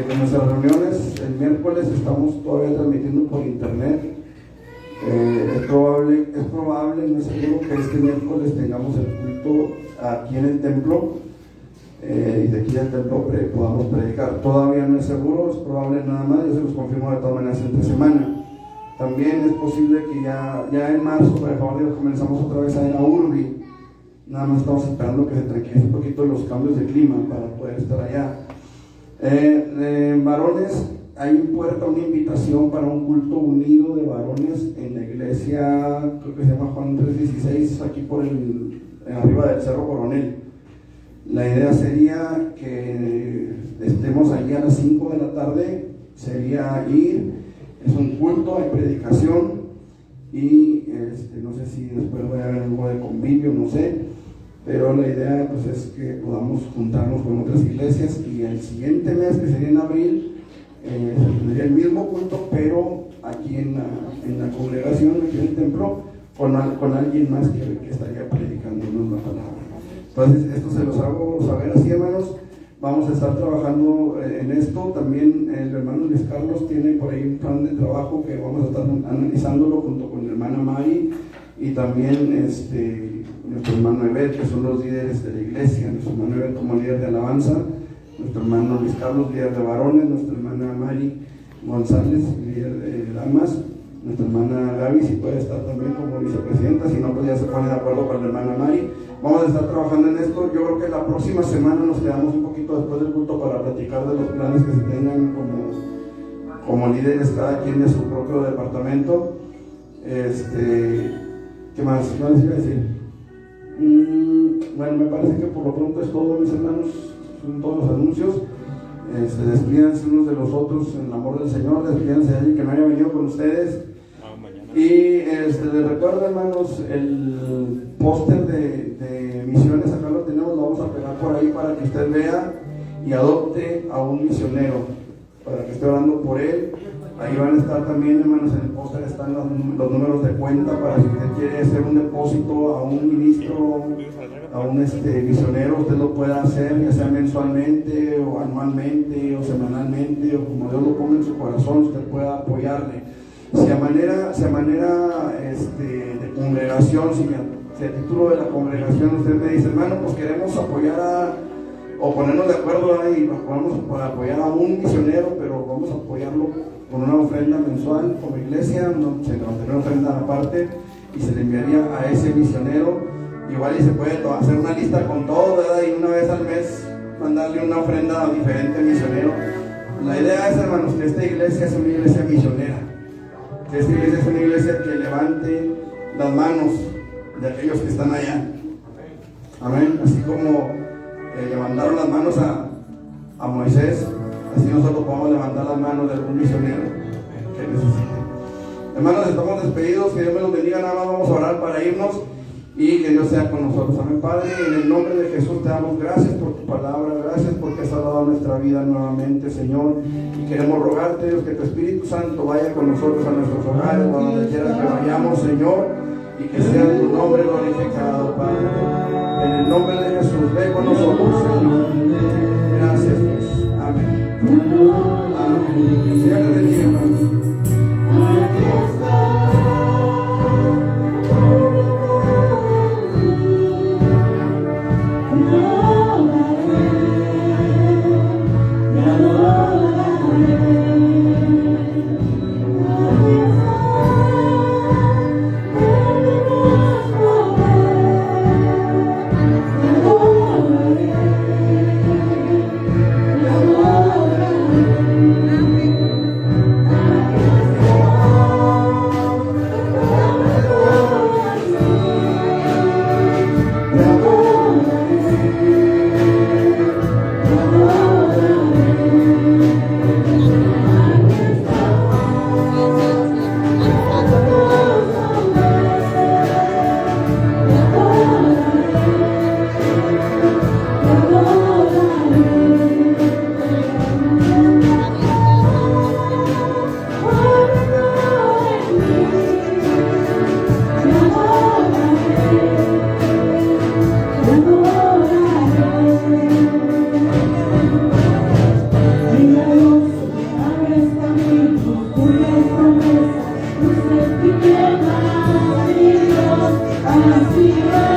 con nuestras reuniones el miércoles estamos todavía transmitiendo por internet. Es probable, no es seguro que este miércoles tengamos el culto aquí en el templo y de aquí del templo podamos predicar. Todavía no es seguro, es probable nada más, yo se los confirmo de todas maneras entre semana. También es posible que ya en marzo, por el favor de Dios, comenzamos otra vez a ir a Urbi. Nada más estamos esperando que se tranquilice un poquito los cambios de clima para poder estar allá. Varones, hay en puerta una invitación para un culto unido de varones en la iglesia, creo que se llama Juan 3:16, aquí por arriba del Cerro Coronel. La idea sería que estemos allí a las 5 de la tarde, sería ir, es un culto, hay predicación y no sé si después va a haber algo de convivio, no sé, pero la idea pues es que podamos juntarnos con otras iglesias y el siguiente mes, que sería en abril, se tendría el mismo culto, pero aquí en la congregación, aquí en el templo, con alguien más que estaría predicándonos la palabra. Entonces, esto se los hago saber así, hermanos. Vamos a estar trabajando en esto. También el hermano Luis Carlos tiene por ahí un plan de trabajo que vamos a estar analizándolo junto con la hermana Mari y también nuestro hermano Evet, que son los líderes de la iglesia. Nuestro hermano Evet como líder de alabanza, nuestro hermano Luis Carlos, líder de varones, nuestra hermana Mari González, líder de damas, nuestra hermana Gaby, si puede estar también como vicepresidenta, si no, pues ya se pone de acuerdo con la hermana Mari. Vamos a estar trabajando en esto. Yo creo que la próxima semana nos quedamos un poquito después del culto para platicar de los planes que se tengan como líderes, cada quien de su propio departamento. ¿Qué más? ¿Qué les iba a decir? Bueno, me parece que por lo pronto es todo, mis hermanos. Son todos los anuncios. Despídanse unos de los otros en el amor del Señor. Despídanse de alguien que no haya venido con ustedes. Y les recuerdo, hermanos, el póster de misiones, acá lo tenemos, lo vamos a pegar por ahí para que usted vea y adopte a un misionero, para que esté orando por él. Ahí van a estar también, hermanos, en el póster están los números de cuenta para si usted quiere hacer un depósito a un ministro, a un misionero, usted lo pueda hacer, ya sea mensualmente o anualmente o semanalmente o como Dios lo ponga en su corazón, usted pueda apoyarle. Si a manera de congregación, si a título de la congregación usted me dice, hermano, pues queremos apoyar o ponernos de acuerdo ahí, vamos a apoyar a un misionero, pero vamos a apoyarlo con una ofrenda mensual como iglesia, se le va a tener una ofrenda aparte y se le enviaría a ese misionero. Igual y se puede hacer una lista con todo, ¿verdad? Y una vez al mes mandarle una ofrenda diferente al misionero. La idea es, hermanos, que esta iglesia sea una iglesia misionera, que esta iglesia es una iglesia que levante las manos de aquellos que están allá. Amén. Así como levantaron las manos a Moisés, así nosotros podemos levantar las manos de algún misionero que necesite. Hermanos, estamos despedidos, que Dios me los bendiga. Nada más vamos a orar para irnos y que Dios sea con nosotros. Amén. Padre, en el nombre de Jesús te damos gracias por tu palabra, gracias porque has dado nuestra vida nuevamente, Señor, y queremos rogarte, Dios, que tu Espíritu Santo vaya con nosotros a nuestros hogares, a donde quiera que vayamos, Señor, y que sea tu nombre glorificado, Padre. En el nombre de Jesús, ve con nosotros, Señor. Gracias, Dios. Amén. Amén. Señor, te bendiga, hermanos. Así es.